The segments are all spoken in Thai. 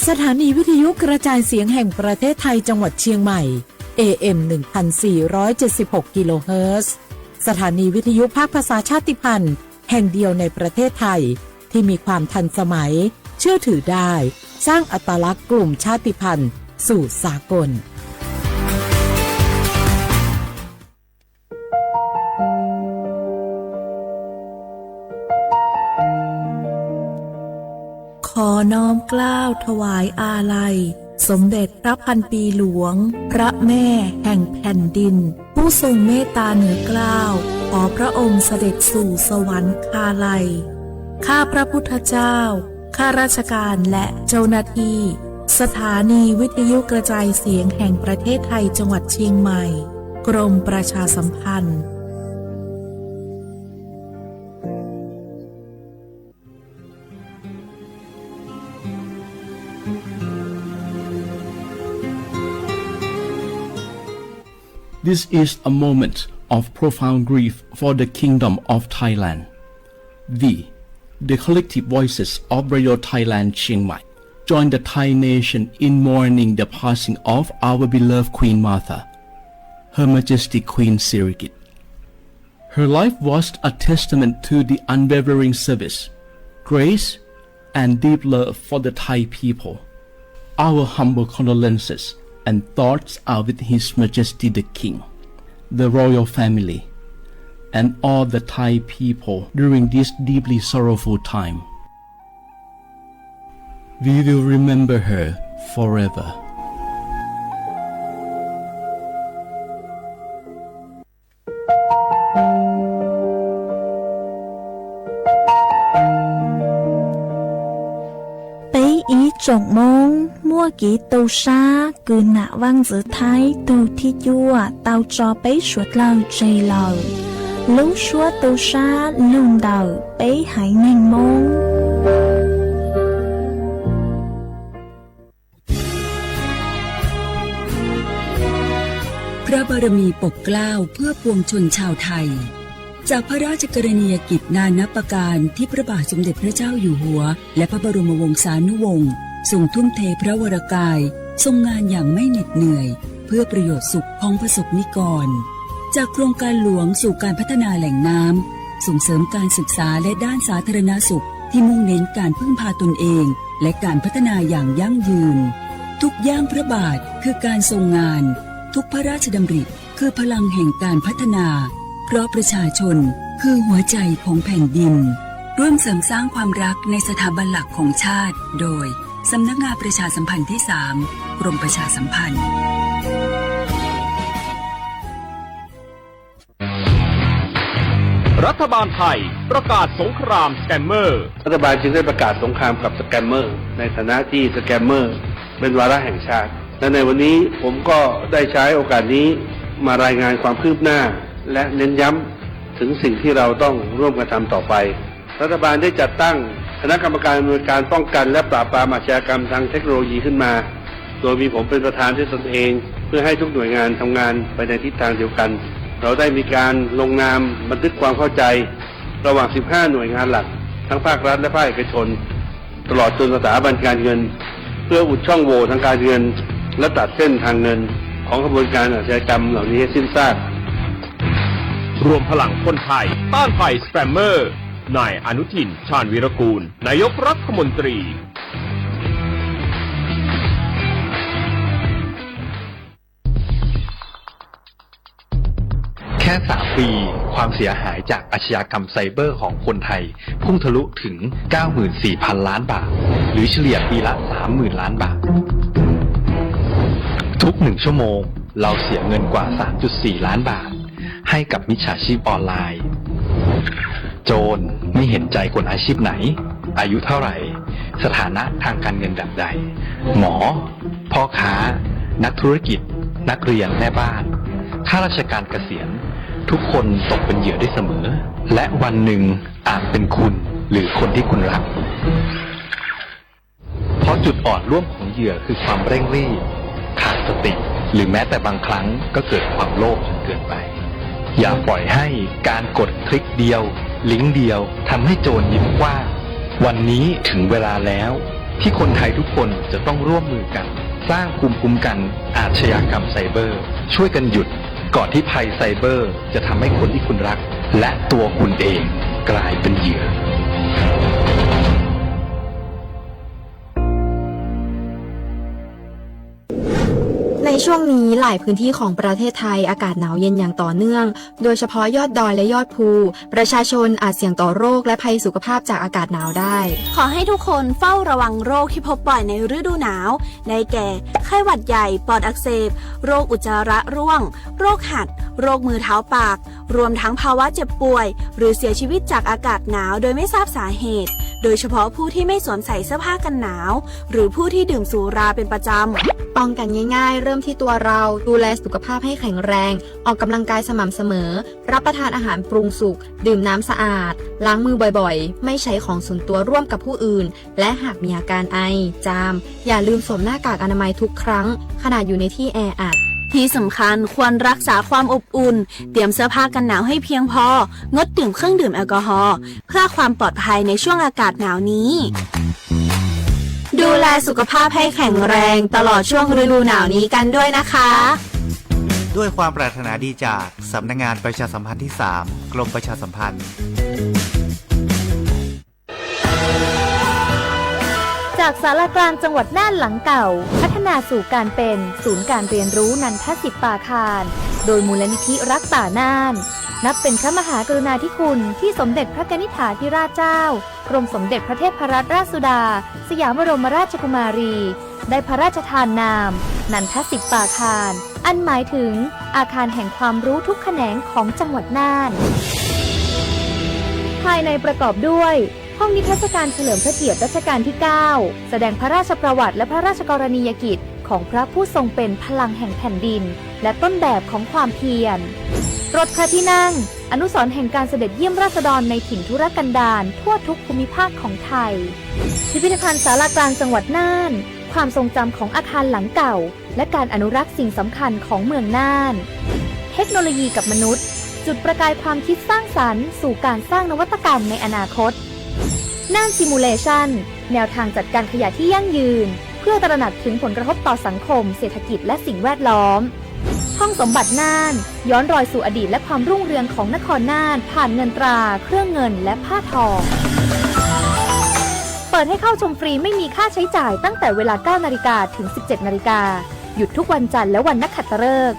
สถานีวิทยุกระจายเสียงแห่งประเทศไทยจังหวัดเชียงใหม่ AM 1476 กิโลเฮิรตซ์สถานีวิทยุภาคภาษาชาติพันธุ์แห่งเดียวในประเทศไทยที่มีความทันสมัยเชื่อถือได้สร้างอัตลักษณ์กลุ่มชาติพันธุ์สู่สากลขอน้อมเกล้าถวายอาลัยสมเด็จพระพันปีหลวงพระแม่แห่งแผ่นดินผู้ทรงเมตตาเหนือเกล้าขอพระองค์เสด็จสู่สวรรคาลัยข้าพระพุทธเจ้าข้าราชการและเจ้าหน้าที่สถานีวิทยุกระจายเสียงแห่งประเทศไทยจังหวัดเชียงใหม่กรมประชาสัมพันธ์This is a moment of profound grief for the Kingdom of Thailand. We, the collective voices of Radio Thailand Chiang Mai, join the Thai nation in mourning the passing of our beloved Queen Martha, Her Majesty Queen Sirikit. Her life was a testament to the unwavering service, grace, and deep love for the Thai people. Our humble condolences and thoughts are with His Majesty the King, the royal family, and all the Thai people during this deeply sorrowful time. We will remember her forever. Trọng mong mua kỹ tàu xa cứ nạ vang giữa thái tàu thi chua tàu cho bấy suốt lâu chây lờ lúc suốt tàu xa lùn đầu bấy hãy nhanh mong พระบารมีปกเกล้าเพื่อปวงชนชาวไทยจากพระราชกรณียกิจนานับประการที่พระบาทสมเด็จพระเจ้าอยู่หัวและพระบรมวงศานุวงศ์ทรงทุ่มเทพระวรกายทรงงานอย่างไม่เหน็ดเหนื่อยเพื่อประโยชน์สุขของประสบนิกรจากโครงการหลวงสู่การพัฒนาแหล่งน้ำส่งเสริมการศึกษาและด้านสาธารณสุขที่มุ่งเน้นการพึ่งพาตนเองและการพัฒนาอย่างยั่งยืนทุกย่างพระบาทคือการทรงงานทุกพระราชดำริคือพลังแห่งการพัฒนาเพราะประชาชนคือหัวใจของแผ่นดินร่วมเสริมสร้างความรักในสถาบันหลักของชาติโดยสำนักงานประชาสัมพันธ์ที่ 3 กรมประชาสัมพันธ์รัฐบาลไทยประกาศสงครามสแกมเมอร์รัฐบาลจึงได้ประกาศสงครามกับสแกมเมอร์ในฐานะที่สแกมเมอร์เป็นวาระแห่งชาติและในวันนี้ผมก็ได้ใช้โอกาสนี้มารายงานความคืบหน้าและเน้นย้ำถึงสิ่งที่เราต้องร่วมกันทำต่อไปรัฐบาลได้จัดตั้งคณะกรรมการอำนวยการป้องกันและปราบปรามอาชญากรรมทางเทคโนโลยีขึ้นมาโดยมีผมเป็นประธานด้วยตนเองเพื่อให้ทุกหน่วยงานทำงานไปในทิศทางเดียวกันเราได้มีการลงนามบันทึกความเข้าใจระหว่าง 15 หน่วยงานหลักทั้งภาครัฐและภาคเอกชนตลอดจนสถาบันการเงินเพื่ออุดช่องโหว่ทางการเงินและตัดเส้นทางเงินของกระบวนการอาชญากรรมเหล่านี้ให้สิ้นซากรวมพลังคนไทยต้านภัยสแกมเมอร์นายอนุทินชาญวีรกูลนายกรัฐมนตรีแค่3 ปีความเสียหายจากอาชญากรรมไซเบอร์ของคนไทยพุ่งทะลุถึง 94,000 ล้านบาทหรือเฉลี่ยปีละ 30,000 ล้านบาททุก1 ชั่วโมงเราเสียเงินกว่า 3.4 ล้านบาทให้กับมิจฉาชีพออนไลน์โจรไม่เห็นใจคนอาชีพไหนอายุเท่าไหร่สถานะทางการเงินแบบใดหมอพ่อค้านักธุรกิจนักเรียนแม่บ้านข้าราชการเกษียณทุกคนตกเป็นเหยื่อได้เสมอและวันหนึ่งอาจเป็นคุณหรือคนที่คุณรักเพราะจุดอ่อนร่วมของเหยื่อคือความเร่งรีบขาดสติหรือแม้แต่บางครั้งก็เกิดความโลภจนเกินไปอย่าปล่อยให้การกดคลิกเดียวลิงก์เดียวทำให้โจรยิ้มกว้างวันนี้ถึงเวลาแล้ว ที่คนไทยทุกคนจะต้องร่วมมือกัน สร้างภูมิคุ้มกันอาชญากรรมไซเบอร์ช่วยกันหยุดก่อนที่ภัยไซเบอร์จะทำให้คนที่คุณรักและตัวคุณเองกลายเป็นเหยื่อ ในช่วงนี้หลายพื้นที่ของประเทศไทยอากาศหนาวเย็นอย่างต่อเนื่อง โดยเฉพาะยอดดอยและยอดภูประชาชนอาจเสี่ยงต่อโรคและภัยสุขภาพจากอากาศหนาวได้ ขอให้ทุกคนเฝ้าระวังโรคที่พบบ่อยในฤดูหนาวได้แก่ไข้หวัดใหญ่ปอดอักเสบโรคอุจจาระร่วงโรคหัดโรคมือเท้าปากรวมทั้งภาวะเจ็บป่วยหรือเสียชีวิตจากอากาศหนาวโดยไม่ทราบสาเหตุโดยเฉพาะผู้ที่ไม่สวมใส่เสื้อผ้ากันหนาวหรือผู้ที่ดื่มสุราเป็นประจำป้องกันง่ายๆเริ่มที่ตัวเราดูแลสุขภาพให้แข็งแรงออกกำลังกายสม่ำเสมอรับประทานอาหารปรุงสุกดื่มน้ำสะอาดล้างมือบ่อยๆไม่ใช้ของส่วนตัวร่วมกับผู้อื่นและหากมีอาการไอจามอย่าลืมสวมหน้ากากอนามัยทุกครั้งขณะอยู่ในที่แออัดที่สำคัญควรรักษาความอบอุ่นเตรียมเสื้อผ้ากันหนาวให้เพียงพองดดื่มเครื่องดื่มแอลกอฮอล์เพื่อความปลอดภัยในช่วงอากาศหนาวนี้ดูแลสุขภาพให้แข็งแรงตลอดช่วงฤดูหนาวนี้กันด้วยนะคะด้วยความปรารถนาดีจากสำนักงานประชาสัมพันธ์ที่ 3 กรมประชาสัมพันธ์จากศาลากลางจังหวัดน่านหลังเก่าพัฒนาสู่การเป็นศูนย์การเรียนรู้นันทศิษย์ป่าคารโดยมูลนิธิรักป่าน่านนับเป็นพระมหากรุณาธิคุณที่สมเด็จพระกนิษฐาธิราชเจ้ากรมสมเด็จพระเทพรัตนราชสุดาสยามบรมราชกุมารีได้พระราชทานนามนันทศิษย์ป่าคารอันหมายถึงอาคารแห่งความรู้ทุกแขนงของจังหวัดน่านภายในประกอบด้วยห้องนิทรรศการเฉลิมพระเกียรติรัชกาลที่ 9 แสดงพระราชประวัติและพระราชกรณียกิจของพระผู้ทรงเป็นพลังแห่งแผ่นดินและต้นแบบของความเพียรรถพระที่นั่งอนุสรณ์แห่งการเสด็จเยี่ยมราษฎรในถิ่นทุรกันดารทั่วทุกภูมิภาคของไทยพิพิธภัณฑ์ศาลากลางจังหวัดน่านความทรงจำของอาคารหลังเก่าและการอนุรักษ์สิ่งสำคัญของเมืองน่านเทคโนโลยีกับมนุษย์จุดประกายความคิดสร้างสรรค์สู่การสร้างนวัตกรรมในอนาคตน่านซิมูเลชันแนวทางจัดการขยะที่ยั่งยืนเพื่อตระหนักถึงผลกระทบต่อสังคมเศรษฐกิจและสิ่งแวดล้อมห้องสมบัติน่านย้อนรอยสู่อดีตและความรุ่งเรืองของนครน่านผ่านเงินตราเครื่องเงินและผ้าทองเปิดให้เข้าชมฟรีไม่มีค่าใช้จ่ายตั้งแต่เวลา 9 นาฬิกาถึง 17 นาฬิกาหยุดทุกวันจันทร์และวันนักขัตฤกษ์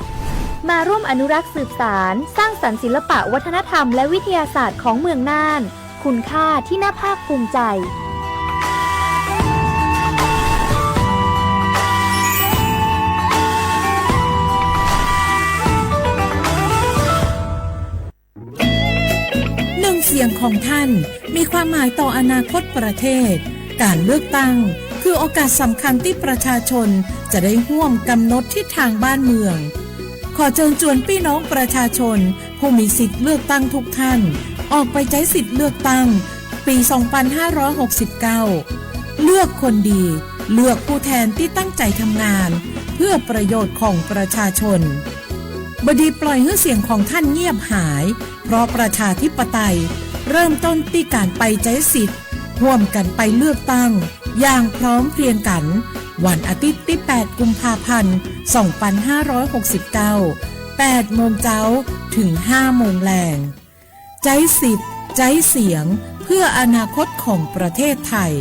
มาร่วมอนุรักษ์สืบสานสร้างสรรค์ศิลปะวัฒนธรรมและวิทยาศาสตร์ของเมืองน่านคุณค่าที่น่าภาคภูมิใจหนึ่งเสียงของท่านมีความหมายต่ออนาคตประเทศการเลือกตั้งคือโอกาสสำคัญที่ประชาชนจะได้ร่วมกำหนดทิศทางบ้านเมืองขอเชิญชวนพี่น้องประชาชนผู้มีสิทธิ์เลือกตั้งทุกท่านออกไปใช้สิทธิ์เลือกตั้งปี 2569 เลือกคนดีเลือกผู้แทนที่ตั้งใจทำงานเพื่อประโยชน์ของประชาชนบดีปล่อยให้เสียงของท่านเงียบหายเพราะประชาธิปไตยเริ่มต้นที่การไปใช้สิทธิ์ร่วมกันไปเลือกตั้งอย่างพร้อมเพรียงกันวันอาทิตย์ที่ 8 กุมภาพันธ์ 2569 8 โมงเช้าถึง 5 โมงแลงใช้สิทธิ์ใช้เสียงเพื่ออนาคตของประเทศไทย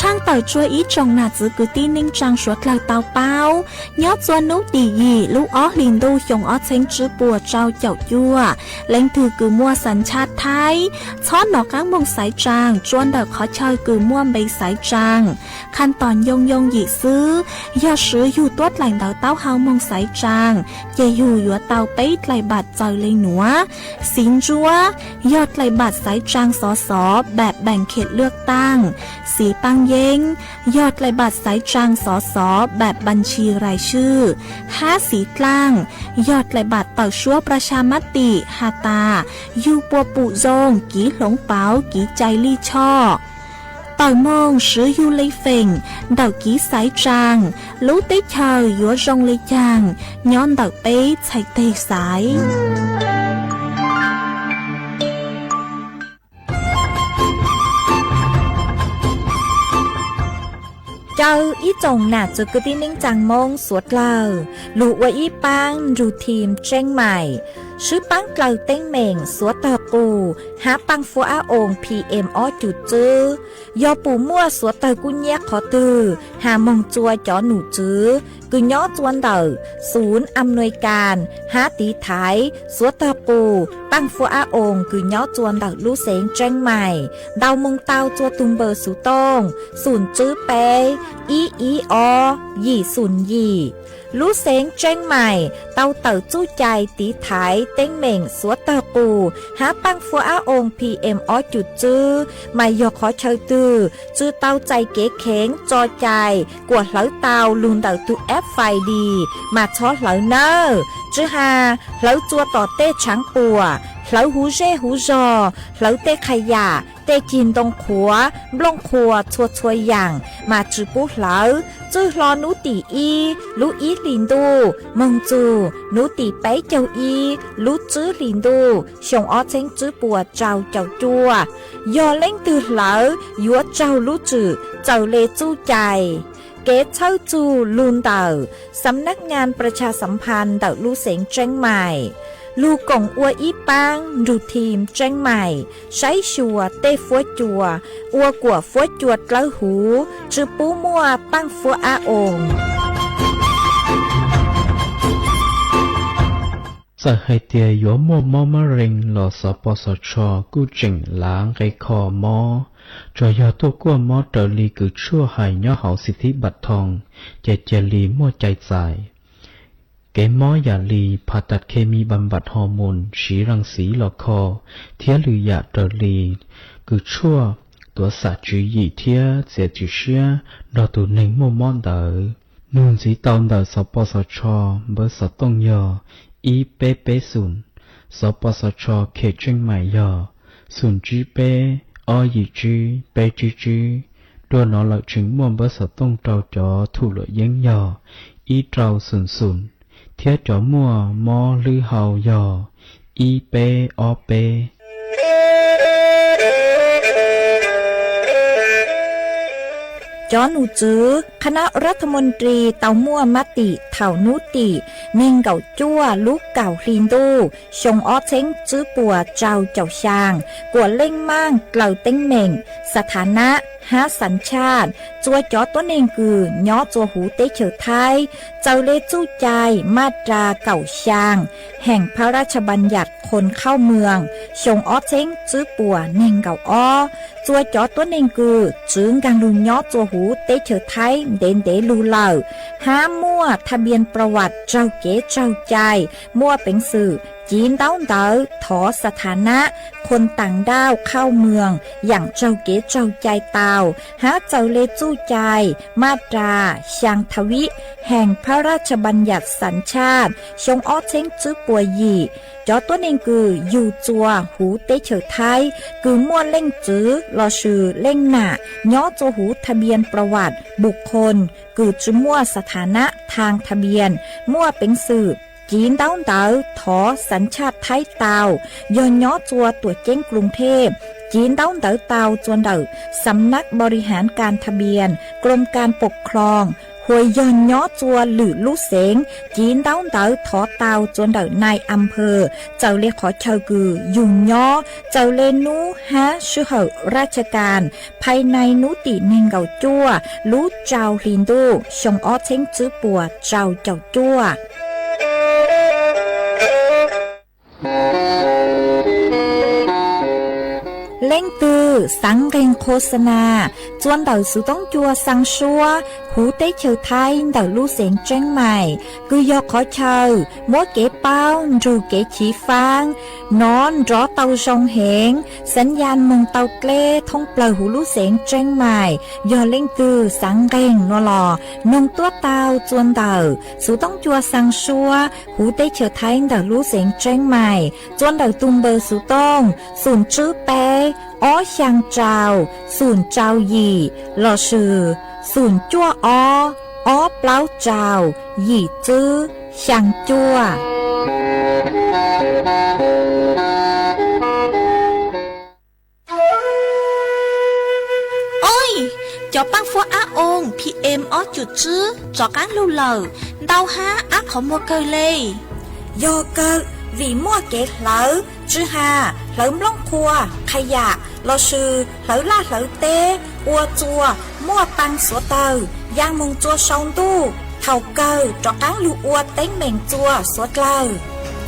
ช่างต่อยช่วยอีจงหนาจื้อกุตีนิ่งจังชวดลายเตาเป้ายอดจวนนุดียีลูกอ้อลินดูยงอ้อเซ็งจื้อปัวเจ้าเจ้ายั่วเล่งถือกือมัวสัญชาติไทยช้อนหนอกก้างมงสายจางจวนเด็กขอเชยกือมัวใบสายจางขั้นตอนยงหยีซื้อยอดซื้ออยู่ตัวไหลเตาเต้าเฮามงสายจางเยอยู่ยัวเตาไปไหลบาดจอยเลยหนัวสินจัวยอดไหลบาดสายจางสอสอแบบแบ่งเขตเลือกตั้งสีปังเย้งยอดไหลบัตรสายจางสสแบบบัญชีรายชื่อ5สีกลางยอดไหลบัตรต่อชั่วประชามติฮาตายูปัวปุโจงกีหลงเปากีใจลี่ช่อต่อยมองซื้อยูเลยเฟ่งดอกกีสายจางรู้ได้เชยยัวจงเลยจางย้อนดอกเป๊ใส่เตะสาย เจ้าอีจงน่ะจะกึที่นิ่งจังมงสวดเลาลูว่าอีปังรูทีมเจ้งใหม่ชื่อปังเกลาเต้งเหม่งสวดตะกูหาปังฟัวอาองPMอ้อจุดจื้อยอปูมั่วสวดตะกุญแยกขอตือหามงจัวจอหนูจื้อกุญย้อจวนเดอศูนย์อำนวยการหาตีไทยสวดตะปูปังฟัวอาองกุญย้อจวนเดอลูเสงเจ้งใหม่ดาวมงเตาจัวตุงเบอร์สุตงศูนย์จื้อเปอีอยี่ศูนย์ยี่ลูเสงเจ้งใหม่เตาเต๋อจู้ใจตีไถเต้งเหม่งสวดตะปูหาปังฟัวอาองPMอ้อจุดจื้อไม่ยอขอเชยตือจื้อเตาใจเก๋เข็งจอใจกวดเหลาเตาลุนเต๋อตุแอปไฟดีมาช้อเหลาเนอจื้อหาเหลาจัวต่อเต้ช้างปัวเหลาหูเร่หูจอเหลาเต้ขยะเต้กินตรงขัวบลงขัวชัวชัวอย่างมาจื้อปุ๊เหลาจื้อรอนูตีอีลูอีลินดูมงจูนูตีไปเจ้าอีลูจื้อลินดูชงอ้อเช้งจื้อปัวเจ้าจัวยอเล่งตือเหลายัวเจ้าลูจื้อเจ้าเลจู้ใจเกตเช่าจูลุนเต่าสำนักงานประชาสัมพันธ์เต่าลูเสงเจ้งใหม่ลูกงอัวอีปังรูทีมเจ้งใหม่ใช้ชัวเต้ฟัวจัวอัวกัวฟัวจวดเล้าหูจื้อปูมัวปังฟัวอาองจะให้เตียยัวมัวมอมะเร็งหล่อสปสชกู้จิงล้างไกคอมอจอยาตัวกัวมอเตอลีกือชั่วหายย่อเหาสิทธิบัตรทองเจลีมั่วใจใจเกมอยาลีผ่าตัดเคมีบำบัดฮอร์โมนฉีรังสีหลอกคอเทียหรือยาเตอลีกือชั่วตัวสัตว์จียีเทียเสียจิเชียดอตัวหนึ่งมัวมอนเตอนูนสีตอนเตอสปสชเบอร์สต้องยออีเปศูนย์สปสชเขตเชียงใหม่ยอศูนย์จีเปอยีจีเปจีตัวนอหลักถึงมวลเบอร์สต้องเตาจอถูกเหลือเย็งยออีเตาศูนย์เทียจอมัวมอลือเฮายออีเปอเปจอหนูจื้อคณะรัฐมนตรีเตามั่วมติเถ่านุติเน่งเก่าจั่วลูกเก่าลินดูชงอ้อเช้งจื้อปัวเจ้าช่างกวดเล่งมั่งเกล่าเต้งเหม่งสถานะหาสัญชาติจัวจอตัวเองคือย้อจัวหูเตเฉอไทยเจ้าเลจู้ใจมาตราเก่าช่างแห่งพระราชบัญญัติคนเข้าเมืองชงอ้อเช้งจื้อปัวเน่งเก่าอ้อจัวจอตัวเองคือจึงกังลุงย้อจัวหูเตเฉอไทยเด่นเดลูเหล่าหามั่วทะเบียนประวัติเจ้าเก๋เจ้าใจมั่วเป็นสื่อจีนเต้าเต๋อถอสถานะคนต่างด้าวเข้าเมืองอย่างเจ้าเก๋เจ้าใจเตาหาเจ้าเลจู้ใจมาตราช่างทวิแห่งพระราชบัญญัติสัญชาติชงอ้อเช้งจื้อปัวยีจอตัวเองคืออยู่จัวหูเตเฉอไทยคือมั่วเล่งจื้อรอชื่อเล่งหน้าย้อจัวหูทะเบียนประวัติบุคคลคือจื้อมั่วสถานะทางทะเบียนมั่วเป็นสื่อจีนเต้าเต๋อถอสัญชาติไทยเตาย้อนย้อจัวตัวเจ้งกรุงเทพจีนเต้าเต๋อเตาจวนเต๋อสำนักบริหารการทะเบียนกรมการปกครองหวยย้อนย้อจัวหรือลูกเสงจีนเต้าเต๋อถอเตาจวนเต๋อนายอำเภอเจ้าเลขอเชอกือยุ่งย้อเจ้าเลนูฮะชื่อเหอราชการภายในนุติเนงเก่าจัวรู้เจ้าลินดูชงอ้อเช้งจื้อปัวเจ้าจัวเล่งตือสังเรงโฆษณาจวนเต่าสุต้องจัวสังชัวหูเต้เชอไทยเต่าลู่เสียงเจ้งใหม่คือยอขอเชอมัวเก๋เป้ารูเก๋ฉีฟางนอนรอเต่าชงเหงสัญญาณมงเต่าเกล้ทงเปล่าหูลู่เสียงเจ้งใหม่ยอเล่งตือสังเรงนัวหล่อนงตัวเต่าจวนเต่าสุต้องจัวสังชัวหูเต้เชอไทยเต่าลู่เสียงเจ้งใหม่จวนเต่าตุมเบอร์สุต้องศูนย์จื้อเป้อ้อช่างเจ้าศูนย์เจ้าหยี่หล่อชื่อศูนย์จั่วอ้อเปล่าเจ้าหยี่จื้อช่างจั่วโอ้ยจอปังฟัวอาองPM ó chuột chứ cho cán lưu lờ đau há ác khó mua cơ lê do cơ vì mua kẹt lỡ chứ hà lỡ lông khua khai dạ lo sư lỡ la lỡ tê ua chua mua tăng số tờ giang mông chua sông tu thầu cơ cho cán lưu ua tính mềm chua số lờ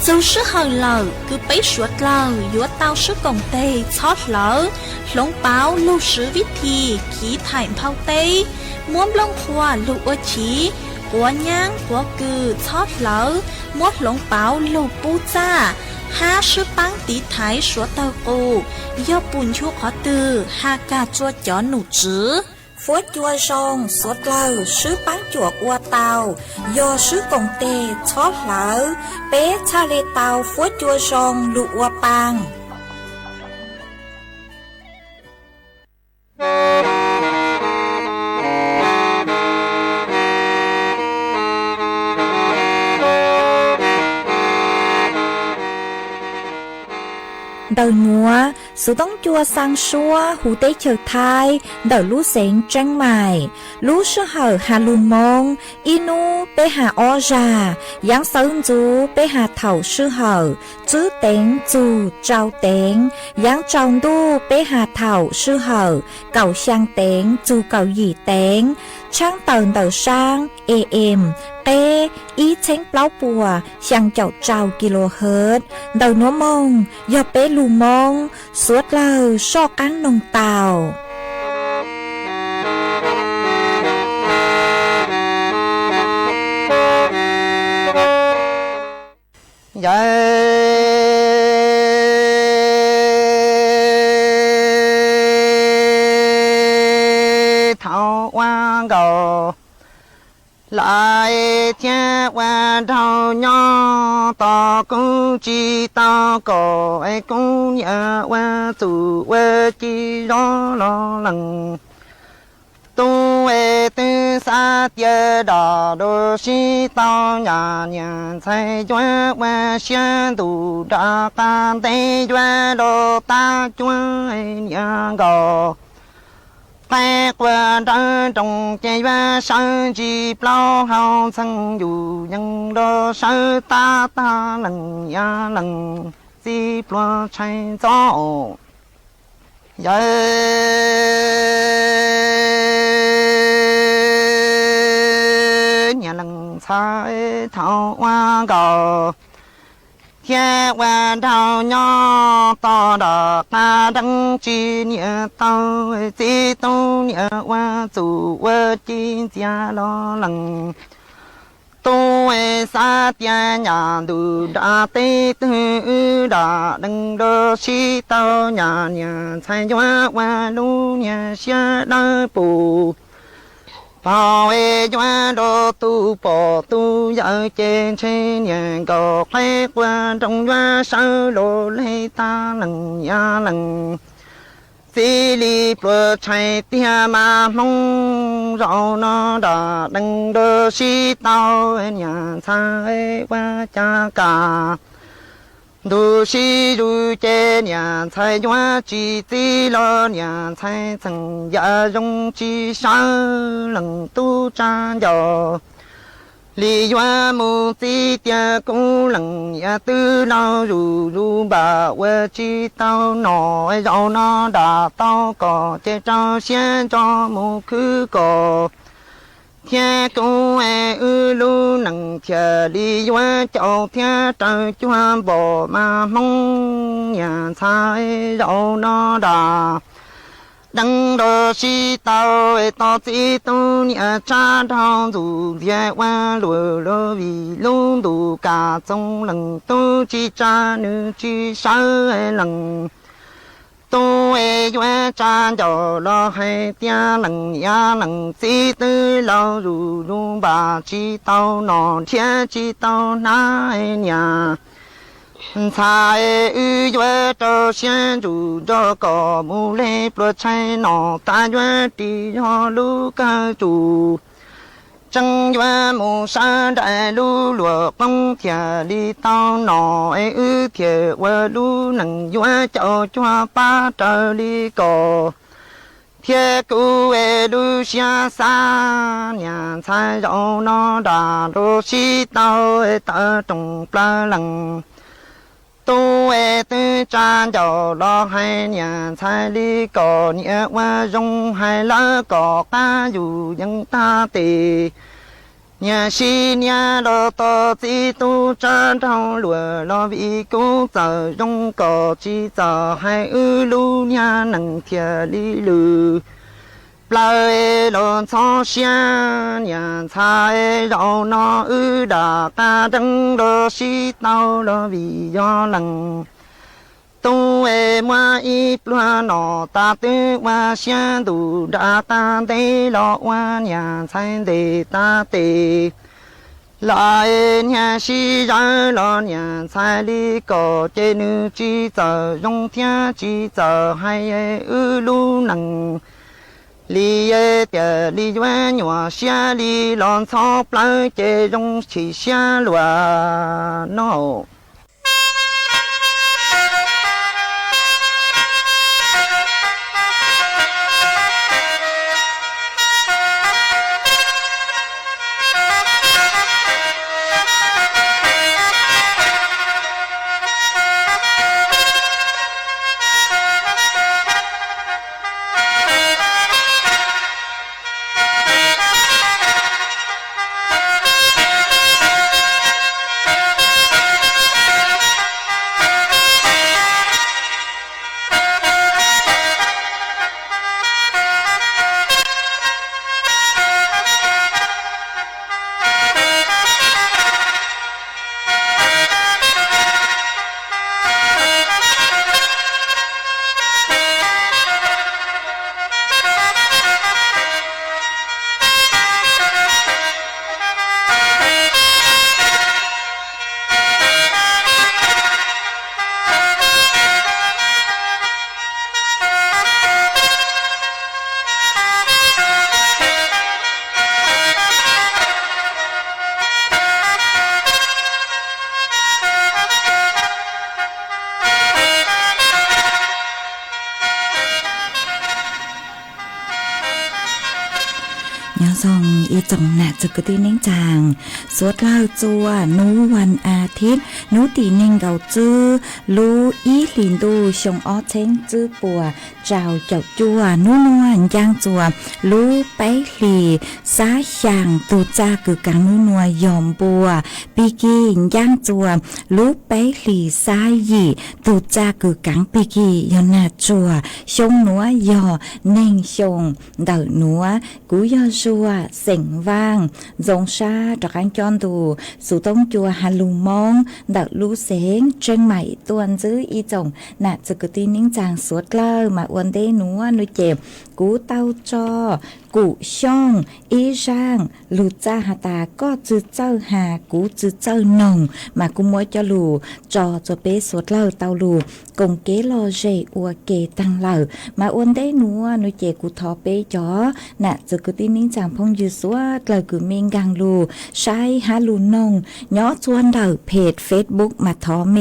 dù sức hờ lờ cứ bấy suốt lờ dúa tao sức cổng tê chót lỡ lông báo lưu sứ viết thì khí thải phao tê muốn lông khoa lưu ua chí của nhang của cừ chót lỡ mốt lông báo lưu bu cha ha sư băng tí thái số tàu cô do bùn chua khó từ ha ca chua chó nụ chứ phốt chua sông suốt lờ sứ bán chuột ua tàu do sứ cổng tê chót lỡ bé cha lê tàu phốt chua sông lụ ua băng đời múa sự tống chua sang xua hú tế chờ thai đời lú xén trăng mài lú sư hở hà lùn mông inu bê hà o già giáng sơn chú bê hà thầu sư hở chứ tén chú trao tén giáng tròn đu bê hà thầu sư hở cầu sang tén chú cầu gì tén trang tờn đầu sang em tê ý chén plau bùa sang chậu trao kHz đầu nó mông do bế lù mông suốt lờ so cán nông tàu thảo hoa cầu lại thiên hoa thảo nhỏ to cũng chỉ tao có ai cũng nhớ hoa chủ hoa chỉ lo lắng tu từ xa tiệt đỏ đồ sĩ tao nhà nhà thay hoa hoa xiên đủ đã can tây hoa đồ ta chúa nhà gò tay qua trăng trồng cây hoa sơn chỉ bao hao sang dù nhân đó sơ ta lần ya lần chỉ bao trái gió giờ nhà lần xa thảo hoa gò thiên hoa thảo nhỏ to đỏ ta đăng chi nhớ tao chỉ tao nhớ hoa chủ hoa chi gia lo lắng tu sa tia nhà đủ đã tê tư đã đăng đô chi tao nhà nhà thay hoa hoa lu nhà xia đa bù bảo vệ cho đồ tu bỏ tu giờ trên trên nhà có phải qua trong hoa sơ đồ lấy ta lần ya lần xí li bờ chạy tia mà mong rõ nó đã đằng đồ xí tao nhà xa qua cha cả đồ xí đồ trên nhà thay hoa chỉ tí lo nhà thay thằng ya rong chỉ sa lần tu cha giò li hoa mu tí tia cũng lần ya tư lo rù rù bà qua chỉ tao nói rõ nó đã tao có chế cho xe cho mu cứ có thiên cũng lu nằng thiệt li hoa châu thiên trời chúa bỏ mà mong nhà sai rõ nó đã đăng đồ si tao tao chỉ tu nhà cha thao dù việt hoa lùa lùa vì luôn đủ cả trong lần tu chỉ cha nữ chỉ sáu lần tu hoa cha cho lo hay tia lần ya lần chỉ tư lo dù luôn bà chỉ tao nọ thiên chỉ tao nai nhà sai ư doa cho xiên chủ cho có mu lê pro chai nọ ta doa đi ho lu ca chủ chẳng doa mu sa đại lu lùa bông thia đi tao nọ ư thia qua lu nằng doa cho ba trời đi cò 铁骨为路下三年才让那大路西到的东巴冷，都为的站到了海年才离个年我容海了个干有人大地。年西年了到这都站上路了为公走用个机走还有路年能天里路，来了草香年才让那二大大灯了西到了为要冷。东为我一plan nó ta tư hoa xiên đủ đã ta đây lo hoa nhà thay để ta tề lại nhà si ra lo nhà thay đi có chế nữ chỉ giờ dùng thiên chỉ giờ hay ư lu năng li tiệt li hoa nhỏ xia li lon thọ plei chế dùng chỉ xia lúa nóส่งอีจ่องหนักจุกตีเน่งจางสวดเล่าจัวนูวันอาทิตย์นูตีเน่งเกาจื้อลูอีหลินดูชงอ้อเช้งจื้อปัวเจ้าเจ้าจัวนูนวลย่างจัวลูไปหลีสาช่างตูจ้าคือกังนูนัวยอมบัวปีกีย่างจัวลูไปหลีสาหยีตูจ้าคือกังปีกียอนาจัวชงนัวยอเน่งชงเดานัวกูยอจัวเสียงว่างจงชาจากการจอนดูสู่ต้องจัวฮัลลูมองดักลูเสียงเชียงใหม่ตัวซื้ออีจงน่ะจะกตีนิ่งจางสวดเล่ามาวันเดนัวนุเจ็บกูเต้าจอกูช่องอีช่างลูจ้าหาตาก็จื้อเจ้าหากูจื้อเจ้าหนงมากูมัวจะลูจอจะเปสวดเล่าเต้าลูกงเกลอเจอัวเกตังเล่ามาวันเดนัวนุเจ็บกูทอเปจอน่ะจะกตีนิ่งจางพงยืสวดเลยกูเมงกังลูใช้ฮาลูนงย้อชวนเดาเพจเฟซบุ๊กมาทอเม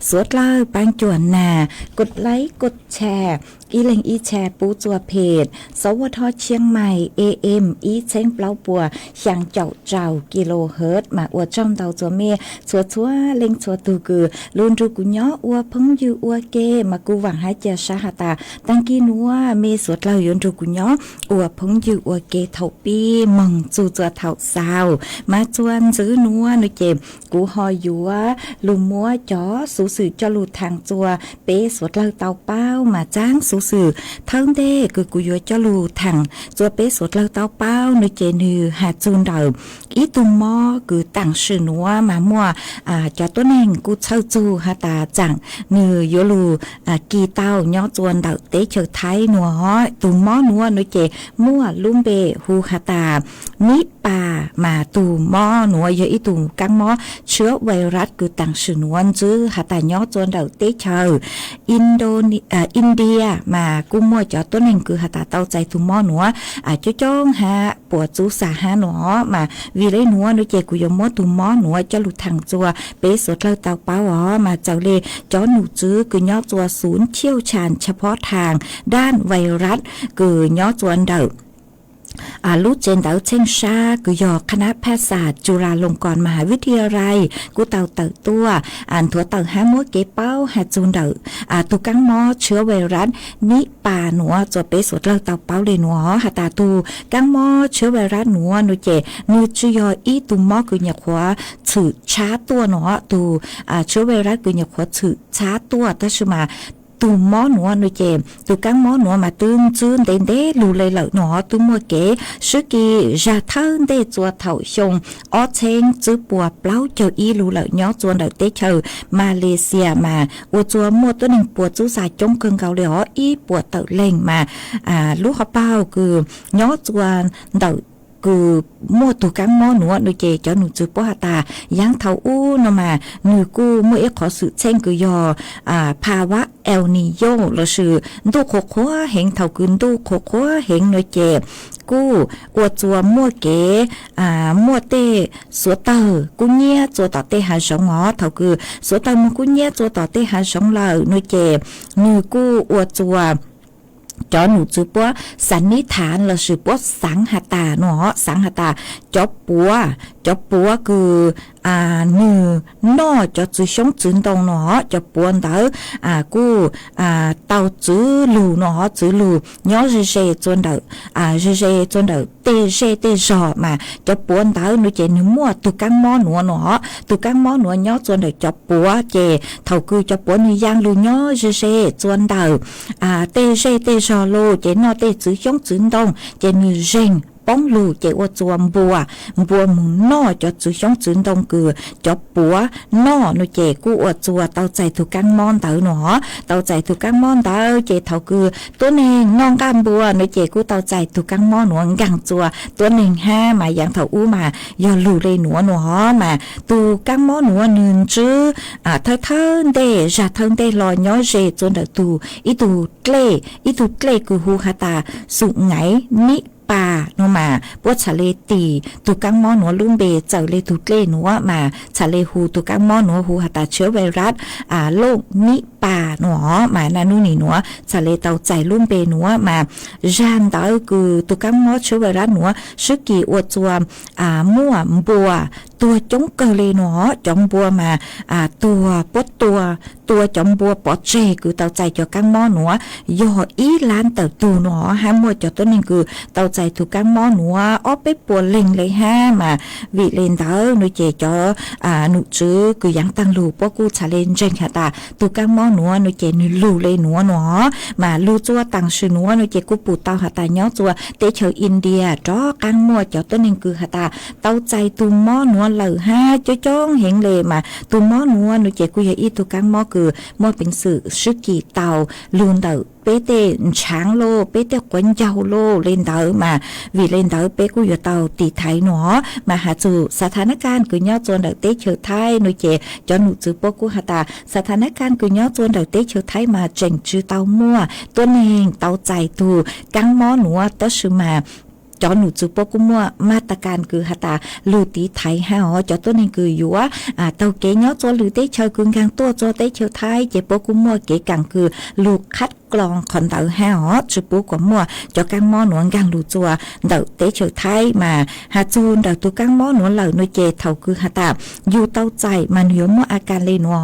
สวดเล่าปังจวนนากดไลค์กดแชร์อีเล็งอีแชร์ปูจัวเพจสวทเชียงใหม่ AM อีเช้งเปล่าปัวช่างเจ้าเจ้ากิโลเฮิรตซ์มาอวดจ้องเตาจัวเมชัวชัวเล็งชัวตูกือลุนรูกุญย้ออวพงยูอวเกมากูหวังหายเจสาหตาตังกีนัวเมสวดเล่ายนรูกุญย้ออวพงยูอวเกเท่าปีมองจูจัวเท่าสาวมาจวนซื้อนัวนุเจ็บกูหอยยัวลุมมัวจ๋อสูสื่อจลูทางจัวเปสวดเล่าเตาเป้ามาจ้างสูสื่อทั้งเด้คือกูยัวจลูทางจัวเปสวดเล่าเตาเป้านุเจนือหาจูนเดิมอีตุมมอคือต่างชื่อนัวมามัวจอตัวเน่งกูเช่าจูหาตาจังนือยัวลูกีเต้าย่อจวนเดาเตเฉยไทยนัวฮ้อยตุมมอนัวนุเจมัวลุ่มเบฮูหาตามิป่ามาตูมอหนัวเยอะอีตูกังมอเชื้อไวรัสคือต่างชื่อนวลจื้อหาตาย่อจวนเดาเตเฉยอินเดียมากูมัวจอตัวเน่งคือหาตาเต้าใจตุมมอหนัว จ้าจ้องหาปวดจูสาหาหนอมาวีเลยหนัวนุเจกุยมตุหมอหนัวจะหลุดทางจัวเปสดเล่าเตาเป้าอ๋อมาเจ้าเลจ้อหนูจื้อคือย่อจัวศูนย์เชี่ยวชาญเฉพาะทางด้านไวรัสคือย่อจวนเดาลูกเจนเต๋อเช่งชากุยอคณะแพทยศาสตร์จุฬาลงกรณ์มหาวิทยาลัยกูเต๋อตัวถั่วเต๋อหามัวเก๋เป้าหาจูนเด๋อตุกังมอเชื้อไวรัสนิปาหนัวจะเปสวดเล่าเต๋อเป้าเลยหนัวหาตาตูกังมอเชื้อไวรัสหนัวนุเจนูจุยออีตุมอกุญยขวาถือช้าตัวหนัวตูเชื้อไวรัสกุญยขวาถือช้าตัวตัชมาตูหมอหนัวนุเจตูกังหมอหนัวมาตึงจื้นเด่นเด้ลูเลยเหล่าหนอตูมัวเก๋สุกีจาเทินเด้จัวเถาชงออเชงจื้อปัวเปล่าเจ้าอีลูเหล่าย้อจวนเหล่าเตเชอมาเลเซียมาอวจัวมัวตัวหนึ่งปัวจู้สายจงเกิงเกาเลยอ๋ออีปัวเต่าเล่งมาลูกเขาเป้าคือย้อจวนเต่าคือมัวตุกังมอหนัวนุเจเจ้าหนูจือป้าตายังเท่าอู้นมาหนูกูมัวเอขอสื่อเช่งคือยอภาวะเอลนิโยเราชื่อดูโคโค่เห็นเท่าคืนดูโคโค่เห็นนุเจกูอวดจัวมัวเก๋มัวเต้สัวเตอกูเงี้ยจัวต่อเต้หาสองหอเท่าคือสัวเตอมึงกูเงี้ยจัวต่อเต้หาสองเหล่านุเจหนูกูอวดจัวจอหนูจือปัวสันนิษฐานเราสือปัวสังหตาเนาะสังหตาจอบปัวคือหนึ่งนอจะจือชงจืนตรงเนาะจะปวนเตอกูเตาจื้อลูเนาะจื้อลูย้อเจจวนเตอเจจวนเตอเตจอมาจะปวนเตอหนูเจนึมัวตุกังมอหนัวเนาะตุกังมอหนัวย้อจวนเตอจะปัวเจเท่าคือจะปวนนี่ยังลูย้อเจจวนเตอเตจอลูเจนอเตจื้อชงจืนตรงเจนึเจงป้องลูเจอจวมบัวมึงนอจะจื้อช่องจืนตรงคือจบปัวนอนุเจกูอวดจัวเตาใจถูกกังมอนเตอหนอเตาใจถูกกังมอนเตอเจเท่าคือตัวเองน้องก้ามบัวนุเจกูเตาใจถูกกังมอนหนวงกังจัวตัวหนึ่งห้ามาอย่างเท่าอู้มายอลูเลยหนวหนอมาตูกังมอนหนวหนึ่งจื้อเท่าเดจะเท่าเดลอยย้อเจจนเดตูอีตูเกลกูฮูฮาตาสุไงนิป่าโนมาปวดชะเลตีตุกังมอหนัวลุ่มเบเจอเลตุเกลหนัวมาชะเลหูตุกังมอหนัวหูหาตาเชื้อไวรัสโรคนิป่าหนัวมานานุนีหนัวชะเลเตาใจลุ่มเบหนัวมาจานเตอคือตุกังมอเชื้อไวรัสหนัวซึกีอวดจวมมั่วบัวตัวจงเกเลหนอจงบัวมาตัวปดตัวจงบัวปอเจคือเตาใจจอกังมอหนัวยออีล้านเติบตูหนอห้ามมัวจอตัวนึงคือเตาใจถูกกังมอหนัวอ้อไปปวดเล็งเลยห้ามาวิเลนเตอหนูเจจอหนูจื้อคือยังตั้งลูปกูชาเลนเจงค่ะตาถูกกังมอหนัวหนูเจหนูลูเลยหนัวหนอมาลูจัวตั้งชื่อหนัวหนูเจกูปูเตาค่ะตาย้อจัวเตเชออินเดียจอกังมัวจอตัวนึงคือค่ะตาเตาใจตูมอหนัวเหล่าห้าจ้องเห็นเลยมาตูมอหนัวหนูเจกูยาอีตูกังมอคือมอเป็นสื่อซึกีเตาลูนเตอเปเตช้างโลเปเตกวนเจ้าโลเล่นเตอมาวีเล่นเตอเปกูอยู่เตาตีไทยหนอมาหาจูสถานการณ์คือย่อจวนเดเตเฉอไทยหนูเจจอหนูจือปกูหาตาสถานการณ์คือย่อจวนเดเตเฉอไทยมาเจงจือเตามั่วตัวเองเตาใจตูกังมอหนัวตะชือมาจอหนูจูปกุมัวมาตรการคือหาตาลูตีไทยฮะอ๋อจอตัวนี้คืออยู่ว่าเตาเก๋ย้อตัวหรือเตเชอคือกลางตัวจอเตเชอไทยเจปกุมัวเก๋กังคือลูกคัดกรองคอนเตอร์ฮะอ๋อจูปุกมัวจอกังมอหนวงกังลูจัวเดาเตเชอไทยมาหาจูนเดาตัวกังมอหนวงเหล่านุเจเท่าคือหาตาอยู่เตาใจมันอยู่มัวอาการเลยหนอ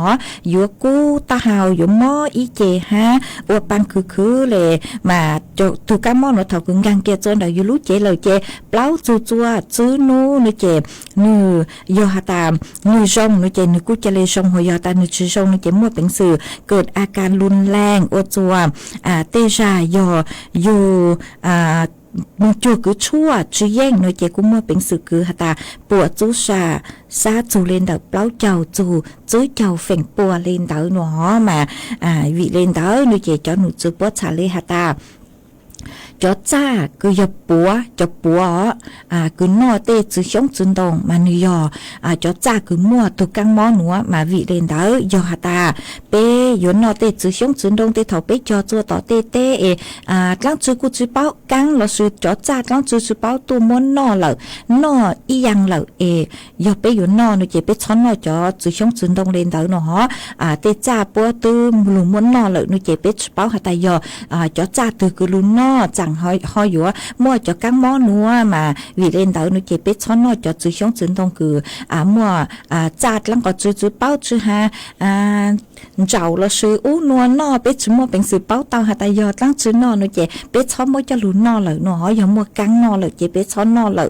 อยู่กู้ตาหาวอยู่มออีเจฮะอวปังคือเลยมาจตัวกังมอหนวงเท่าคือกังเกจนเดาอยู่รู้เจเลยเจเปล่าจัวจื้อนูนุเจนูยอหาตามนูจงนุเจนูกุจะเลยจงหัวยอตานูจื้อจงนุเจมัวเป็นสื่อเกิดอาการรุนแรงอวจัวเตจายออยู่มึงจูคือชั่วจื้อแย่งนุเจกุมัวเป็นสื่อคือหาตาปวดจูซาจูเลนเดอเปล่าเจ้าจื้อเจ้าเฟ่งปัวเลนเดอหนอมาวิเลนเดอนุเจจอหนูจื้อปวดชาเลหาตา จอจ้าคือยปัวจอปัวคือนอเตจือชงจุนดงมานุยจอจ้าคือมัวตุกังมอหนัวมาวิเลนเดอยอหตาเปยนนอเตจือชงจุนดงเตเถาเปจอจัวต่อเตเตตั้งจือกูจือเป้ากังเราสือจอจ้าตั้งจือเป้าตัวมอนนอเหล่านออียังเหล่ายอเปยนนอนุเจเปช้อนนอจอจือชงจุนดงเลนเดอเนาะเตจ้าปัวตือหลุมมอนนอเหล่นุเจเปเป้าหตายจอจ้าตือคือลุนนอจังหอยอยู่มั่วจอกังมอนัวมาวิเลนเดอนุเจเปช้อนนอจอจือชงจุนดงคือมั่วจัดแล้วก็จือเป้าจือฮาเจ้าเราซื้ออู้นัวนอเปจือมั่วเป็นสือเป้าเตาหตายตั้งจือนอนุเจเปช้อนมั่วจะลุนนอเหล่เนาะอย่ามั่วกังนอเหล่เจเปช้อนนอเหล่